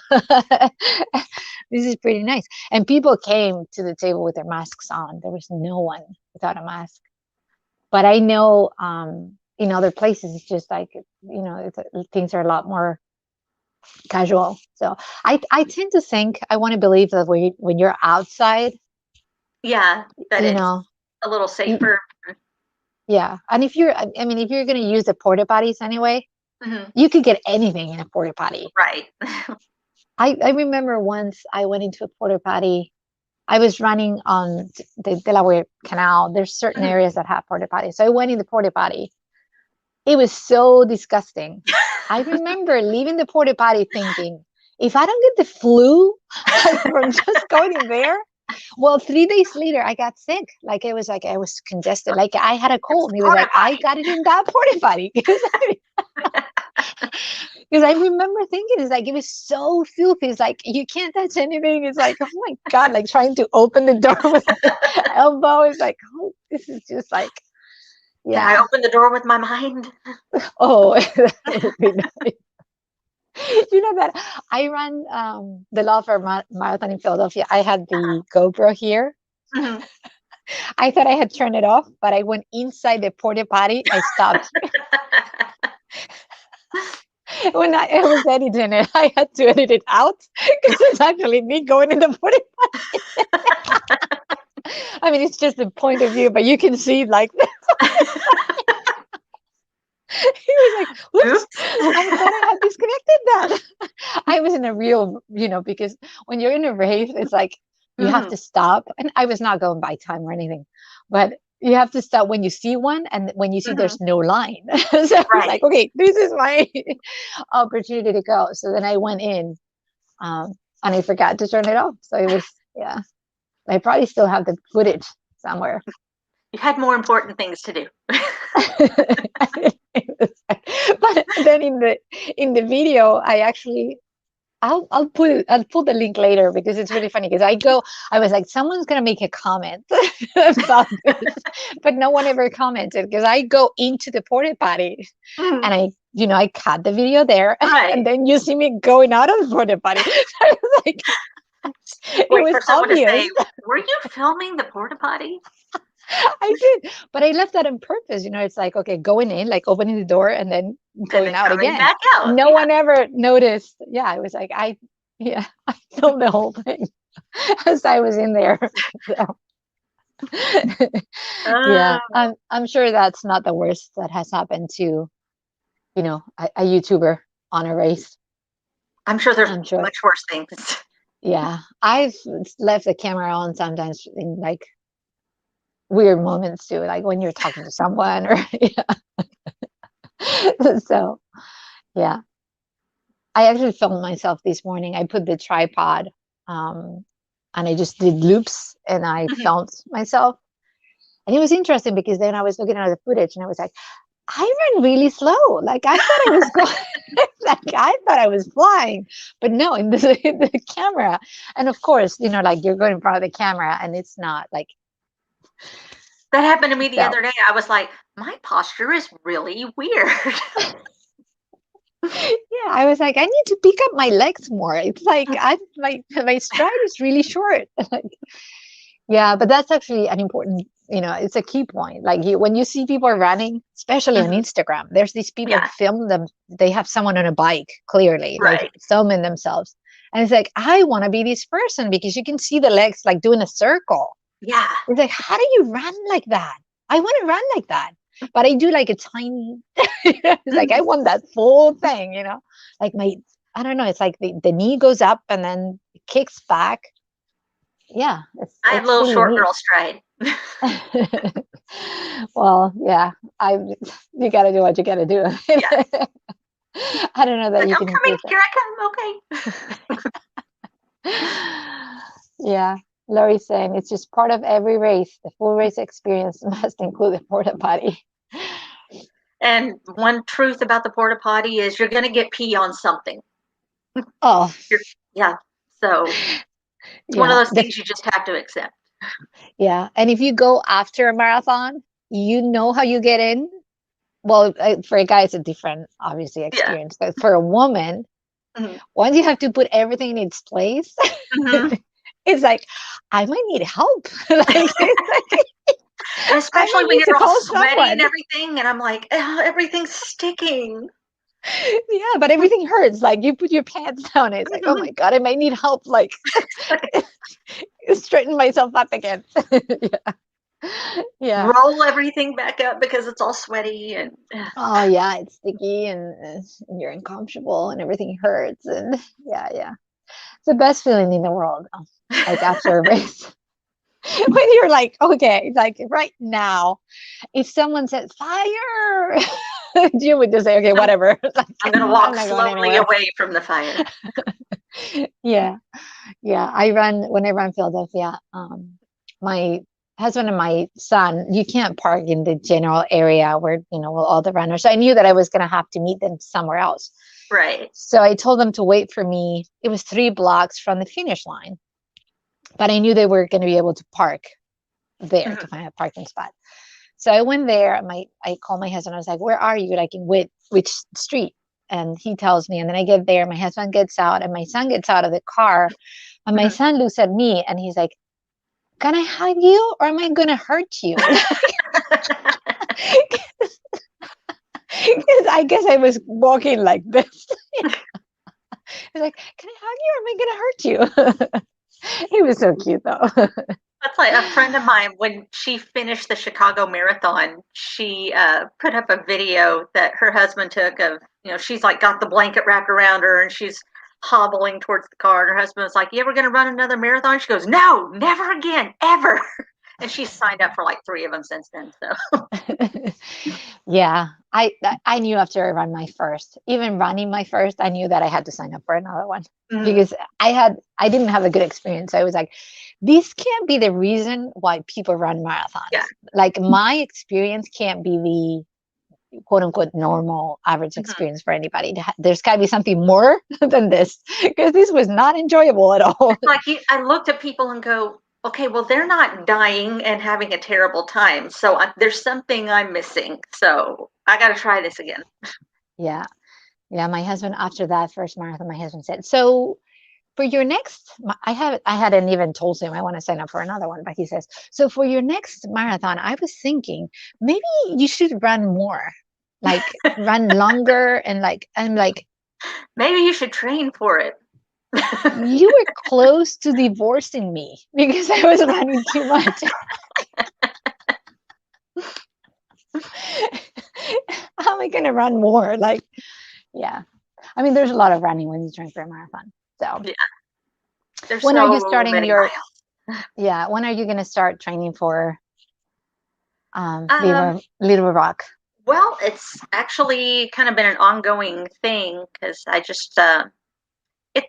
This is pretty nice. And people came to the table with their masks on. There was no one without a mask. But I know in other places it's just like, things are a lot more casual. So I tend to think, I want to believe that when you're outside, Yeah, that you it's know, a little you, safer. yeah. And I mean, if you're going to use the porta potties anyway, Mhm. you could get anything in a porta potty. Right. I remember once I went into a porta potty. I was running on the Delaware Canal. There's certain Mhm. areas that have porta potties. So I went in the porta potty. It was so disgusting. I remember leaving the porta potty thinking, if I don't get the flu like from just going in there, well, 3 days later I got sick. Like it was like I was congested, like I had a It was cold, and it was porta like I got it in that porta potty because I remember thinking it's like it was so filthy. It's like you can't touch anything. It's like, oh my God, like trying to open the door with the elbow. It's like, oh, this is just like, Can I yeah. open the door with my mind? Oh, that would be nice. You know that I ran the Law for Marathon in Philadelphia. I had the GoPro here. Mhm. I thought I had turned it off, but I went inside the porta potty. I stopped when I was editing it. I had to edit it out because it's actually me going in the porta potty. I mean, it's just a point of view, but you can see like he was like, "Whoops! Oops. I thought I had disconnected that." I was in a real, because when you're in a race, it's like you have Mhm. to stop. And I was not going by time or anything, but you have to stop when you see one and when you see Mhm. there's no line. So I was Right. like, okay, this is my opportunity to go. So then I went in, um, and I forgot to turn it off. So it was, yeah, I probably still have the footage somewhere. You had more important things to do. But then in the video, I'll put the link later because it's really funny because I was like, someone's gonna make a comment about this, but no one ever commented because I go into the porta potty Mhm. and I cut the video there Right. and then you see me going out of the porta potty. So it was like it Wait was for someone to obvious. say, "Were you filming the porta potty?" I did, but I left that on purpose. It's like, okay, going in, like opening the door and then And then going out coming again. back out. No Yeah. one ever noticed. Yeah, I was like, yeah, I filmed the whole thing as I was in there. So, yeah, Oh, I'm sure that's not the worst that has happened to, a YouTuber on a race. I'm sure there's I'm sure. much worse things. Yeah, I've left the camera on sometimes in like weird moments too, like when you're talking to someone or yeah. So, yeah. I actually filmed myself this morning. I put the tripod, um, and I just did loops and I Mhm. filmed myself. And it was interesting because then I was looking at the footage and I was like, I ran really slow. Like I thought I was going, like I thought I was flying, but no, in the camera. And of course, like you're going in front of the camera and it's not like That happened to me the so. other day. I was like, "My posture is really weird." Yeah, I was like, I need to pick up my legs more. It's like my stride is really short. Like, Yeah, but that's actually an important, it's a key point. Like when you see people running, especially on Mhm. Instagram, there's these people who Yeah, film them. They have someone on a bike, clearly, like right. filming themselves. And it's like, I want to be this person because you can see the legs like doing a circle. Yeah. It's like, how do you run like that? I want to run like that. But I do like a tiny, it's like, I Mhm. want that full thing, like I don't know, it's like the knee goes up and then it kicks back. Yeah, I have it's little really short neat. girl stride. Well, yeah, you got to do what you got to do. Yeah. I don't know that Like, you I'm can coming. increase it. Here I come. Okay. Yeah, Lori's saying it's just part of every race. The full race experience must include a porta potty. And one truth about the porta potty is you're going to get pee on something. Oh, You're, yeah. So it's one of yeah, those things you just have to accept. yeah. And if you go after a marathon, you know how you get in. Well, for a guy, it's a different, obviously, Yeah. experience. But for a woman, Hmm. once you have to put everything in its place, Hmm. it's like, I might need help. Like, it's like, And I especially might when need to you're all call sweaty and someone. everything. And I'm like, oh, everything's sticking. Yeah, but everything hurts. Like you put your pants down, it's like, oh Mhm. my God, I might need help. Like straighten myself up again. Yeah. Yeah. Roll everything back up because it's all sweaty and Oh yeah, it's sticky and you're uncomfortable and everything hurts. And yeah, yeah. It's the best feeling in the world. Like after a race. When you're like, okay, like right now, if someone says fire, you would just say, okay, I'm, whatever. Like, I'm going to I'm walk not going slowly anywhere. away from the fire. Yeah. Yeah. When I run Philadelphia, my husband and my son, you can't park in the general area where, all the runners. So I knew that I was going to have to meet them somewhere else. Right. So I told them to wait for me. It was 3 blocks from the finish line, but I knew they were going to be able to park there Mhm. to find a parking spot. So I went there. I called my husband. I was like, "Where are you? Like in which street?" And he tells me. And then I get there. My husband gets out, and my son gets out of the car. And my Mhm. son looks at me, and he's like, "Can I hug you, or am I gonna hurt you?" Because I guess I was walking like this. He's like, "Can I hug you, or am I gonna hurt you?" He was so cute, though. That's like a friend of mine, when she finished the Chicago Marathon, she put up a video that her husband took of, she's like got the blanket wrapped around her and she's hobbling towards the car. And her husband was like, "You ever going to run another marathon?" She goes, "No, never again, ever." And she's signed up for like 3 of them since then. So, Yeah, I knew after I ran my first, even running my first, I knew that I had to sign up for another one mhm. because I didn't have a good experience. I was like, this can't be the reason why people run Yeah. marathons. Like my experience can't be the quote unquote normal average Mhm. experience for anybody. There's got to be something more than this because this was not enjoyable at all. It's like I looked at people and go, okay, well, they're not dying and having a terrible time. So there's something I'm missing. So I got to try this again. Yeah. Yeah, my husband after that first marathon, my husband said, "So for your next," I hadn't even told him I want to sign up for another one, but he says, "So for your next marathon, I was thinking maybe you should run more, like run longer." And like I'm like, Maybe you should train for it. you were close to divorcing me because I was running too much. How am I gonna run more? Like, yeah. I mean, there's a lot of running when you train for a marathon. So Yeah, there's when are you so starting many your miles. yeah, when are you gonna start training for Um, Little Rock? well, it's actually kind of been an ongoing thing because I just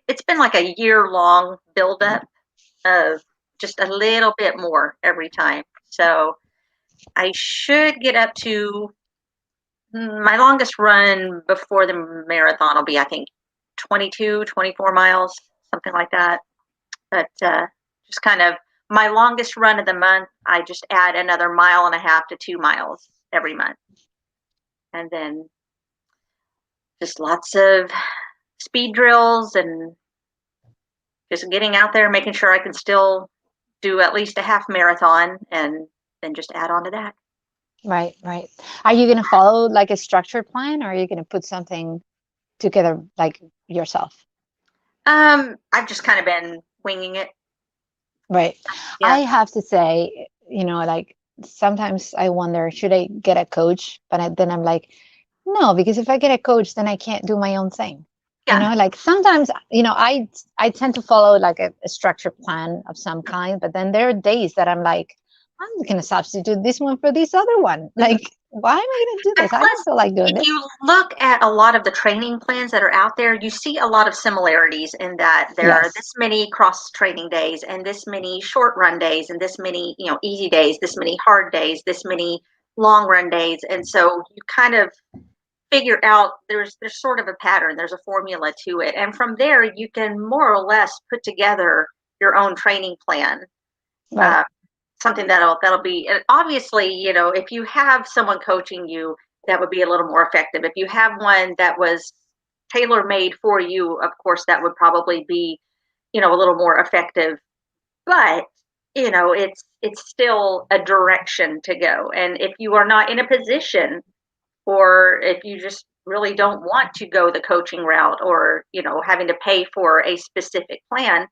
it's been like a year long buildup of just a little bit more every time. So I should get up to my longest run before the marathon will be, I think, 22, 24 miles, something like that. But just kind of my longest run of the month, I just add another mile and a half to 2 miles every month. And then just lots of speed drills and just getting out there, making sure I can still do at least a half marathon and then just add on to that. Right, right. Are you going to follow like a structured plan, or are you going to put something together like yourself? I've just kind of been winging it. Right. I Yeah. have to say, like sometimes I wonder, should I get a coach? But then I'm like, no, because if I get a coach, then I can't do my own thing. Yeah. Like sometimes, I tend to follow like a structured plan of some kind, but then there are days that I'm like, I'm going to substitute this one for this other one. Like, why am I going to do And this? I don't plus, feel like doing if this. you look at a lot of the training plans that are out there, you see a lot of similarities in that there are Yes. this many cross training days and this many short run days and this many, easy days, this many hard days, this many long run days. And so you kind of figure out there's sort of a pattern, there's a formula to it. And from there you can more or less put together your own training plan. Right. Uh, Something that'll be obviously, if you have someone coaching you, that would be a little more effective. If you have one that was tailor made for you, of course that would probably be, a little more effective. But it's still a direction to go. And if you are not in a position, or if you just really don't want to go the coaching route, or having to pay for a specific plan,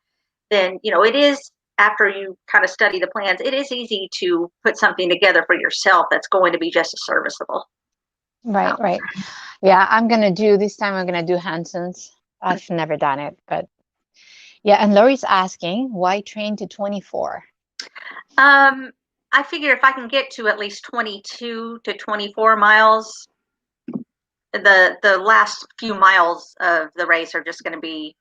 then it is, after you kind of study the plans, it is easy to put something together for yourself that's going to be just as serviceable. Right, right. Yeah, this time I'm gonna do Hanson's. I've never done it, but yeah. And Lori's asking, why train to 24? I figure if I can get to at least 22 to 24 miles, the last few miles of the race are just going to be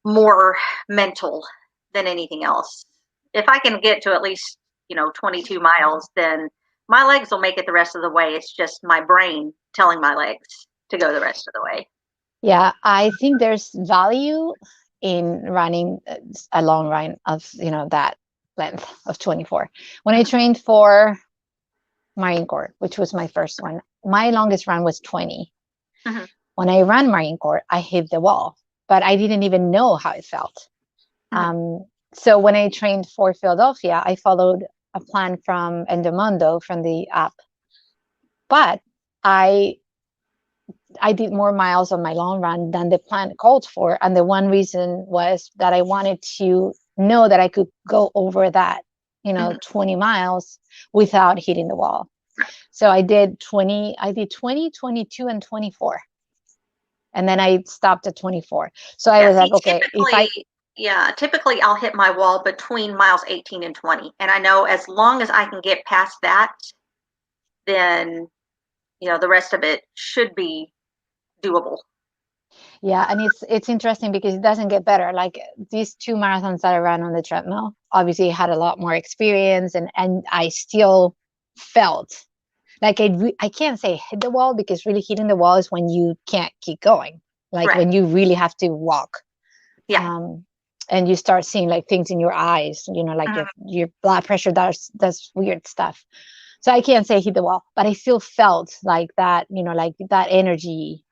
more mental than anything else. If I can get to at least 22 miles, then my legs will make it the rest of the way. It's just my brain telling my legs to go the rest of the way. Yeah, I think there's value in running a long run of, that length of 24. When I trained for Marine Corps, which was my first one, my longest run was 20. Mm-hmm. When I ran Marine Corps, I hit the wall, but I didn't even know how it felt. Mm-hmm. So when I trained for Philadelphia, I followed a plan from Endomondo from the app, but I did more miles on my long run than the plan called for. And the one reason was that I wanted to know that I could go over that, Mm-hmm. 20 miles without hitting the wall. So I did 20, 22, and 24. And then I stopped at 24. So I Yeah, was see, like, okay, typically I'll hit my wall between miles 18 and 20. And I know as long as I can get past that, then, the rest of it should be doable. yeah, and it's interesting because it doesn't get better. Like these two marathons that I ran on the treadmill, obviously I had a lot more experience, and I still felt like I can't say hit the wall, because really hitting the wall is when you can't keep going, like Right. when you really have to walk. Yeah. And you start seeing like things in your eyes, like your blood pressure does weird stuff. So I can't say hit the wall, but I still felt like that, like that energy.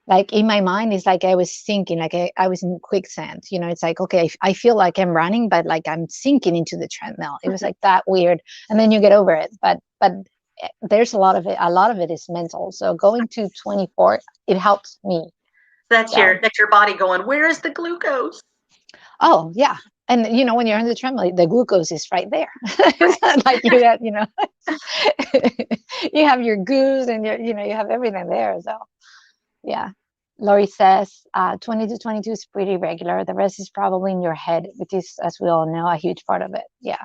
Like in my mind, it's like I was sinking, like I was in quicksand. It's like, okay, I feel like I'm running, but like I'm sinking into the treadmill. It was like that weird. And then you get over it. But there's a lot of it is mental. So going to 24, it helped me. That's So, your body going, where is the glucose? oh yeah. And when you're on the treadmill, the glucose is right there. It's Right. not like you have, you have your goose and you have everything there. So yeah. Lori says 20 to 22 is pretty regular. The rest is probably in your head, which is, as we all know, a huge part of it. Yeah.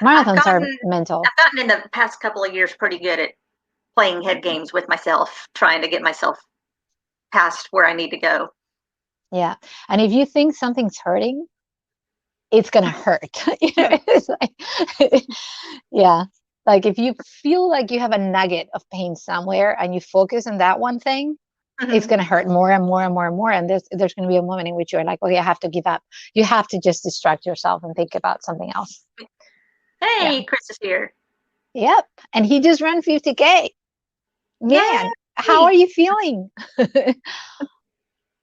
I've Marathons are gotten mental. I've gotten in the past couple of years pretty good at playing head games with myself, trying to get myself past where I need to go. Yeah. And if you think something's hurting, it's going to hurt. It's like, yeah. Like if you feel like you have a nugget of pain somewhere and you focus on that one thing, it's Mm-hmm. going to hurt more and more and more and more. And there's going to be a moment in which you're like, okay, I have to give up. You have to just distract yourself and think about something else. Yeah. Hey, Chris is here. Yep. And he just ran 50K. Man, how Yay! are you feeling?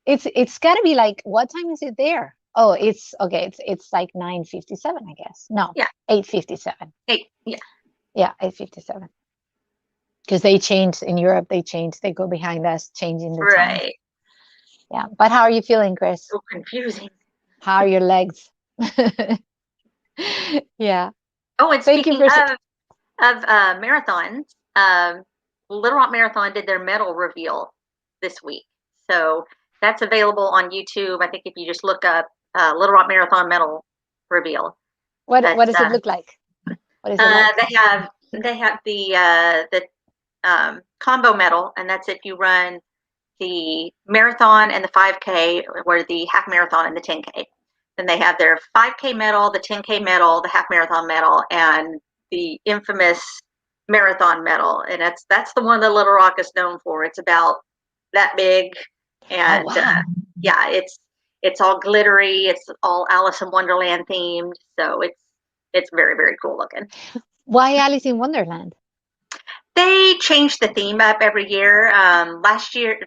It's got to be like, what time is it there? Oh, it's okay. It's like 9:57, I guess. No, Yeah. 8:57. Yeah. Yeah, 8:57. Because they changed in Europe. They changed. They go behind us, changing the time. Right. Yeah. But how are you feeling, Chris? So confusing. How are your legs? Yeah. Oh, and Thank you speaking for. of marathons, Little Rock Marathon did their medal reveal this week. So that's available on YouTube. I think if you just look up Little Rock Marathon medal reveal. What That's does it look like? What is it like? they have the combo medal, and that's if you run the marathon and the 5K, or the half marathon and the 10K. Then they have their 5K medal, the 10K medal, the half marathon medal, and the infamous marathon medal. And that's the one that Little Rock is known for. It's about that big, and wow. yeah, it's all glittery. It's all Alice in Wonderland themed. So it's very, very cool looking. Why Alice in Wonderland? They change the theme up every year. Last year,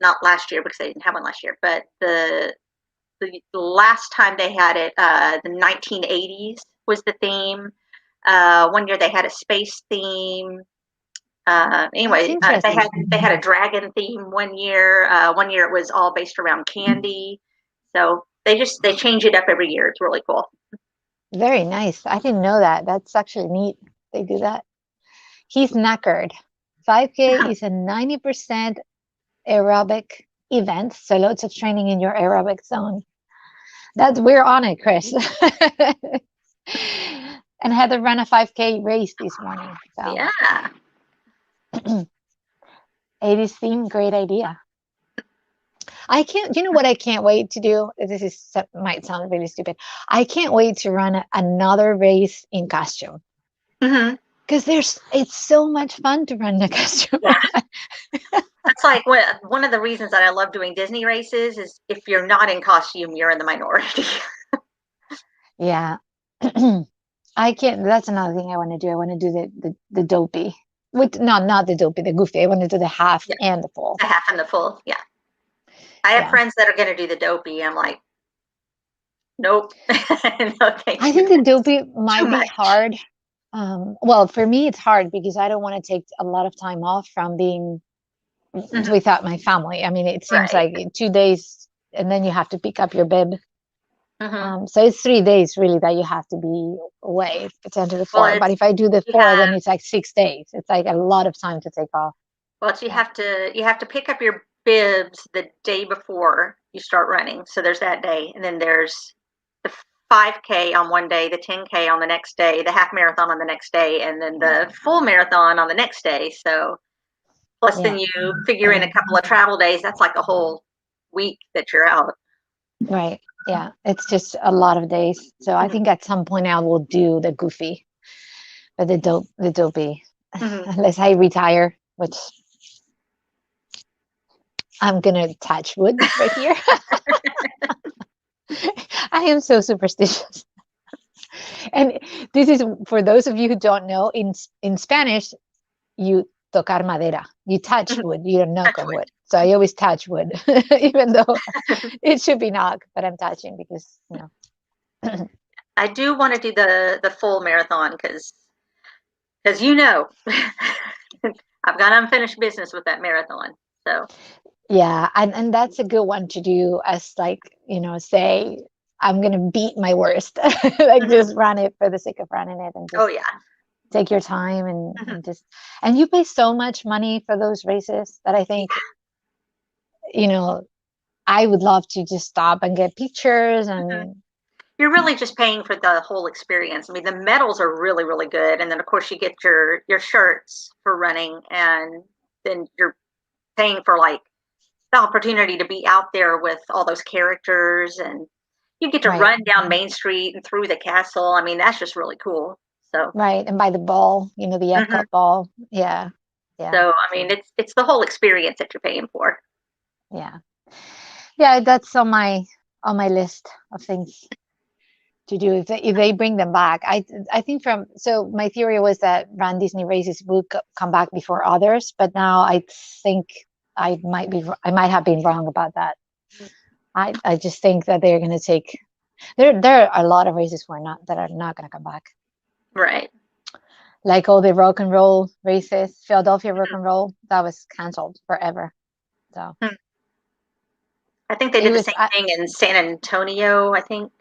not last year because they didn't have one last year, but the last time they had it, the 1980s was the theme. One year they had a space theme. Anyway, they had a dragon theme one year. One year it was all based around candy. So they change it up every year. It's really cool. Very nice. I didn't know that. That's actually neat. They do that. He's knackered. 5K is a 90% aerobic event, so loads of training in your aerobic zone. We're on it, Chris. And Heather ran a 5K race this morning. So. Yeah. 80s theme, great idea. You know what I can't wait to do? Might sound really stupid. I can't wait to run another race in costume. Mm-hmm. Because it's so much fun to run in a costume. Yeah. That's like one of the reasons that I love doing Disney races is if you're not in costume, you're in the minority. Yeah. I can't. That's another thing I want to do. I want to do the dopey. Not the dopey, the goofy. I want to do the half and the full. The half and the full, yeah. I have friends that are going to do the dopey. I'm like, nope. No, thank you. I think the dopey might be hard. Well, for me, it's hard because I don't want to take a lot of time off from being without my family. I mean, it seems like 2 days and then you have to pick up your bib. So it's 3 days really that you have to be away, potentially 4. But if I do the 4, then it's like 6 days. It's like a lot of time to take off. Well, you have to pick up your bibs the day before you start running. So there's that day, and then there's the 5K on one day, the 10K on the next day, the half marathon on the next day, and then the full marathon on the next day. So plus then you figure in a couple of travel days. That's like a whole week that you're out. Right. Yeah. It's just a lot of days. So I think at some point I will do the goofy, but the dopey, unless I retire, which I'm gonna touch wood right here. I am so superstitious. And this is for those of you who don't know, in Spanish, you tocar madera. You touch wood, you don't knock on wood. So I always touch wood, even though it should be knock, but I'm touching because, I do want to do the full marathon because I've got unfinished business with that marathon. So yeah, and that's a good one to do as say I'm gonna beat my worst, like just run it for the sake of running it, and just take your time and you pay so much money for those races that I think I would love to just stop and get pictures and. You're really just paying for the whole experience. I mean, the medals are really, really good. And then, of course, you get your shirts for running. And then you're paying for, like, the opportunity to be out there with all those characters. And you get to run down Main Street and through the castle. I mean, that's just really cool. So right. And by the ball, the Epcot ball. Yeah. Yeah. So, I mean, it's the whole experience that you're paying for. Yeah. Yeah, that's on my list of things to do if they bring them back. I think so my theory was that Run Disney races would come back before others, but now I think I might have been wrong about that. I just think that they're going to take, there are a lot of races that are not going to come back. Right. Like all the rock and roll races, Philadelphia rock and roll, that was canceled forever. So I think they it did the was, same thing in San Antonio, I think.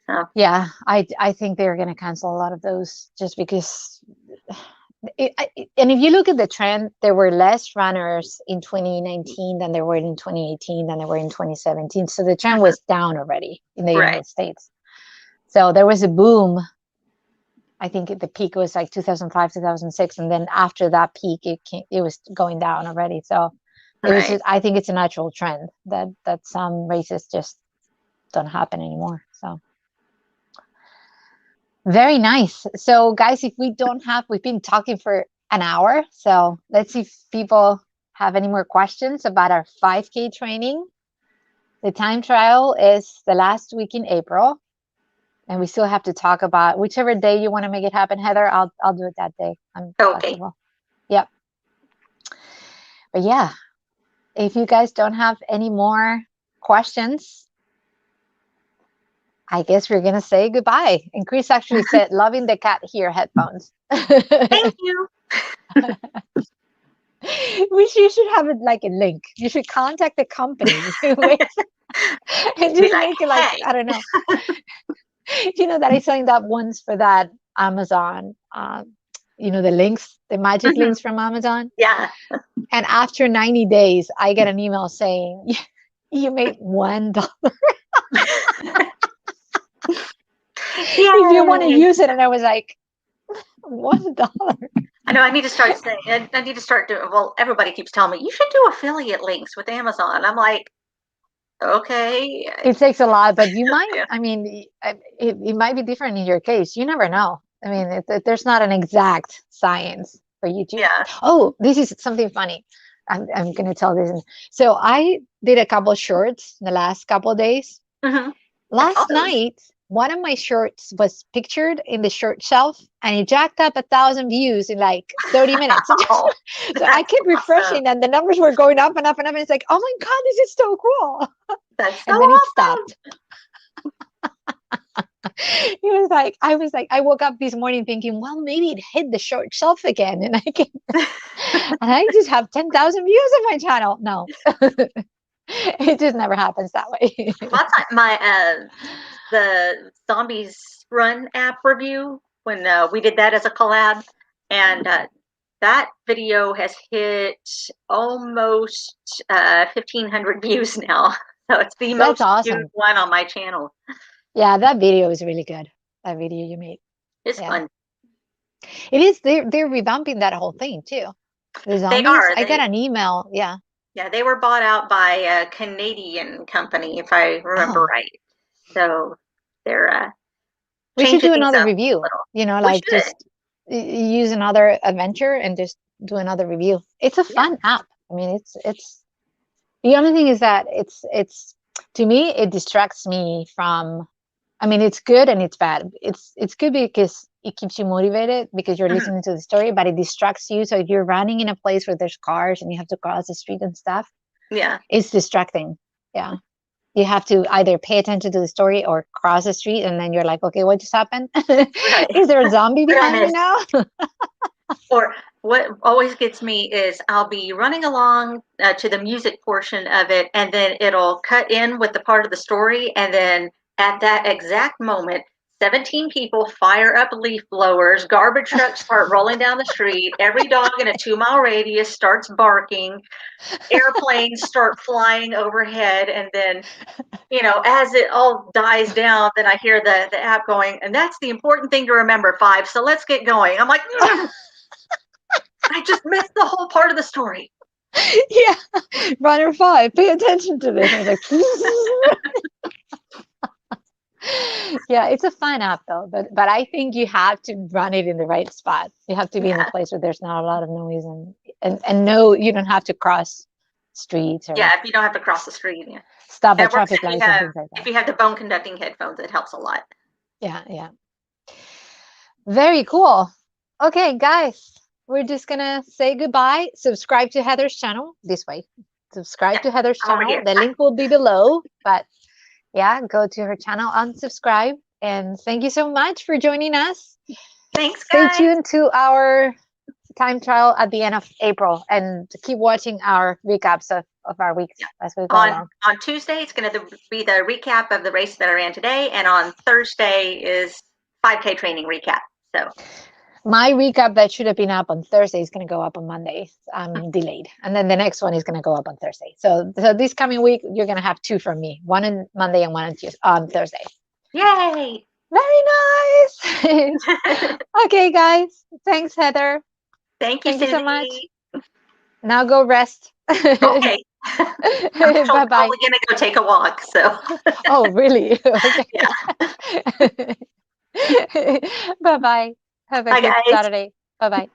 So yeah, I think they're going to cancel a lot of those just because. And if you look at the trend, there were less runners in 2019 than there were in 2018 than there were in 2017. So the trend was down already in the right. United States. So there was a boom. I think the peak was like 2005, 2006, and then after that peak, it was going down already. So it was. Right. I think it's a natural trend that some races just don't happen anymore. So very nice. So guys, if we've been talking for an hour. So let's see if people have any more questions about our 5K training. The time trial is the last week in April. And we still have to talk about whichever day you want to make it happen, Heather. I'll do it that day. I'm flexible. Yep. But yeah, if you guys don't have any more questions, I guess we're gonna say goodbye. And Chris actually said, "Loving the cat here headphones." Thank you. You should have it like a link. You should contact the company and just make it like, hey. I don't know. You know that I signed up once for that Amazon, the links, the magic links from Amazon. Yeah. And after 90 days, I get an email saying, you made $1. If you want to use it. And I was like, $1. I know I need to start saying, I need to start doing, well, everybody keeps telling me, you should do affiliate links with Amazon. I'm like, okay. It takes a lot, but you might, I mean, it might be different in your case. You never know. I mean, there's not an exact science for YouTube. Yeah. Oh, this is something funny. I'm going to tell this. So I did a couple of shorts the last couple of days. Mm-hmm. Last night, one of my shorts was pictured in the short shelf and it jacked up 1,000 views in like 30 minutes. Oh, so I kept refreshing and the numbers were going up and up and up. And it's like, oh my God, this is so cool. That's so and then awesome. It stopped. I woke up this morning thinking, well, maybe it hit the short shelf again and I just have 10,000 views on my channel. No, it just never happens that way. The Zombies Run app review, when we did that as a collab, and that video has hit almost 1,500 views now. So it's the most viewed one on my channel. Yeah, that video is really good. That video you made. It's fun. It is. They're revamping that whole thing too. The zombies. They are. I got an email. Yeah. Yeah, they were bought out by a Canadian company, if I remember right. So they're we should do another review. Like just use another adventure and just do another review. It's a fun app. I mean, it's the only thing is that it's to me it distracts me from. I mean, it's good and it's bad. It's good because it keeps you motivated because you're listening to the story, but it distracts you. So if you're running in a place where there's cars and you have to cross the street and stuff, it's distracting. Yeah. You have to either pay attention to the story or cross the street and then you're like, okay, what just happened? Is there a zombie behind me now? Or what always gets me is I'll be running along to the music portion of it and then it'll cut in with the part of the story and then at that exact moment, 17 people fire up leaf blowers, garbage trucks start rolling down the street, every dog in a 2-mile radius starts barking, airplanes start flying overhead, and then, as it all dies down, then I hear the app going, and that's the important thing to remember, 5, so let's get going. I'm like, I just missed the whole part of the story. Yeah, runner 5, pay attention to this. I was like, yeah, it's a fun app though, but I think you have to run it in the right spot. You have to be in a place where there's not a lot of noise and no, you don't have to cross streets. Or if you don't have to cross the street. Yeah. Stop at traffic lights and things like that. If you have the bone conducting headphones, it helps a lot. Yeah. Very cool. Okay, guys, we're just gonna say goodbye. Subscribe to Heather's channel this way. subscribe Yeah, to Heather's I'm over channel. here. The link will be below, but yeah, go to her channel, unsubscribe. And thank you so much for joining us. Thanks, Stay guys. tuned to our time trial at the end of April and keep watching our recaps of our weeks as we go along. On Tuesday, it's going to be the recap of the race that I ran today, and on Thursday is 5K training recap. So my recap that should have been up on Thursday is going to go up on Monday. I'm delayed, and then the next one is going to go up on Thursday. So this coming week, you're going to have two from me: one on Monday and one on Thursday. Yay! Very nice. Okay, guys. Thanks, Heather. Thank you, Thank you so Suzie. much. Now go rest. Okay. I'm Bye bye. probably gonna go take a walk. So. Oh, really? Okay. Yeah. Bye bye. Have a Bye, good guys. Saturday. Bye bye.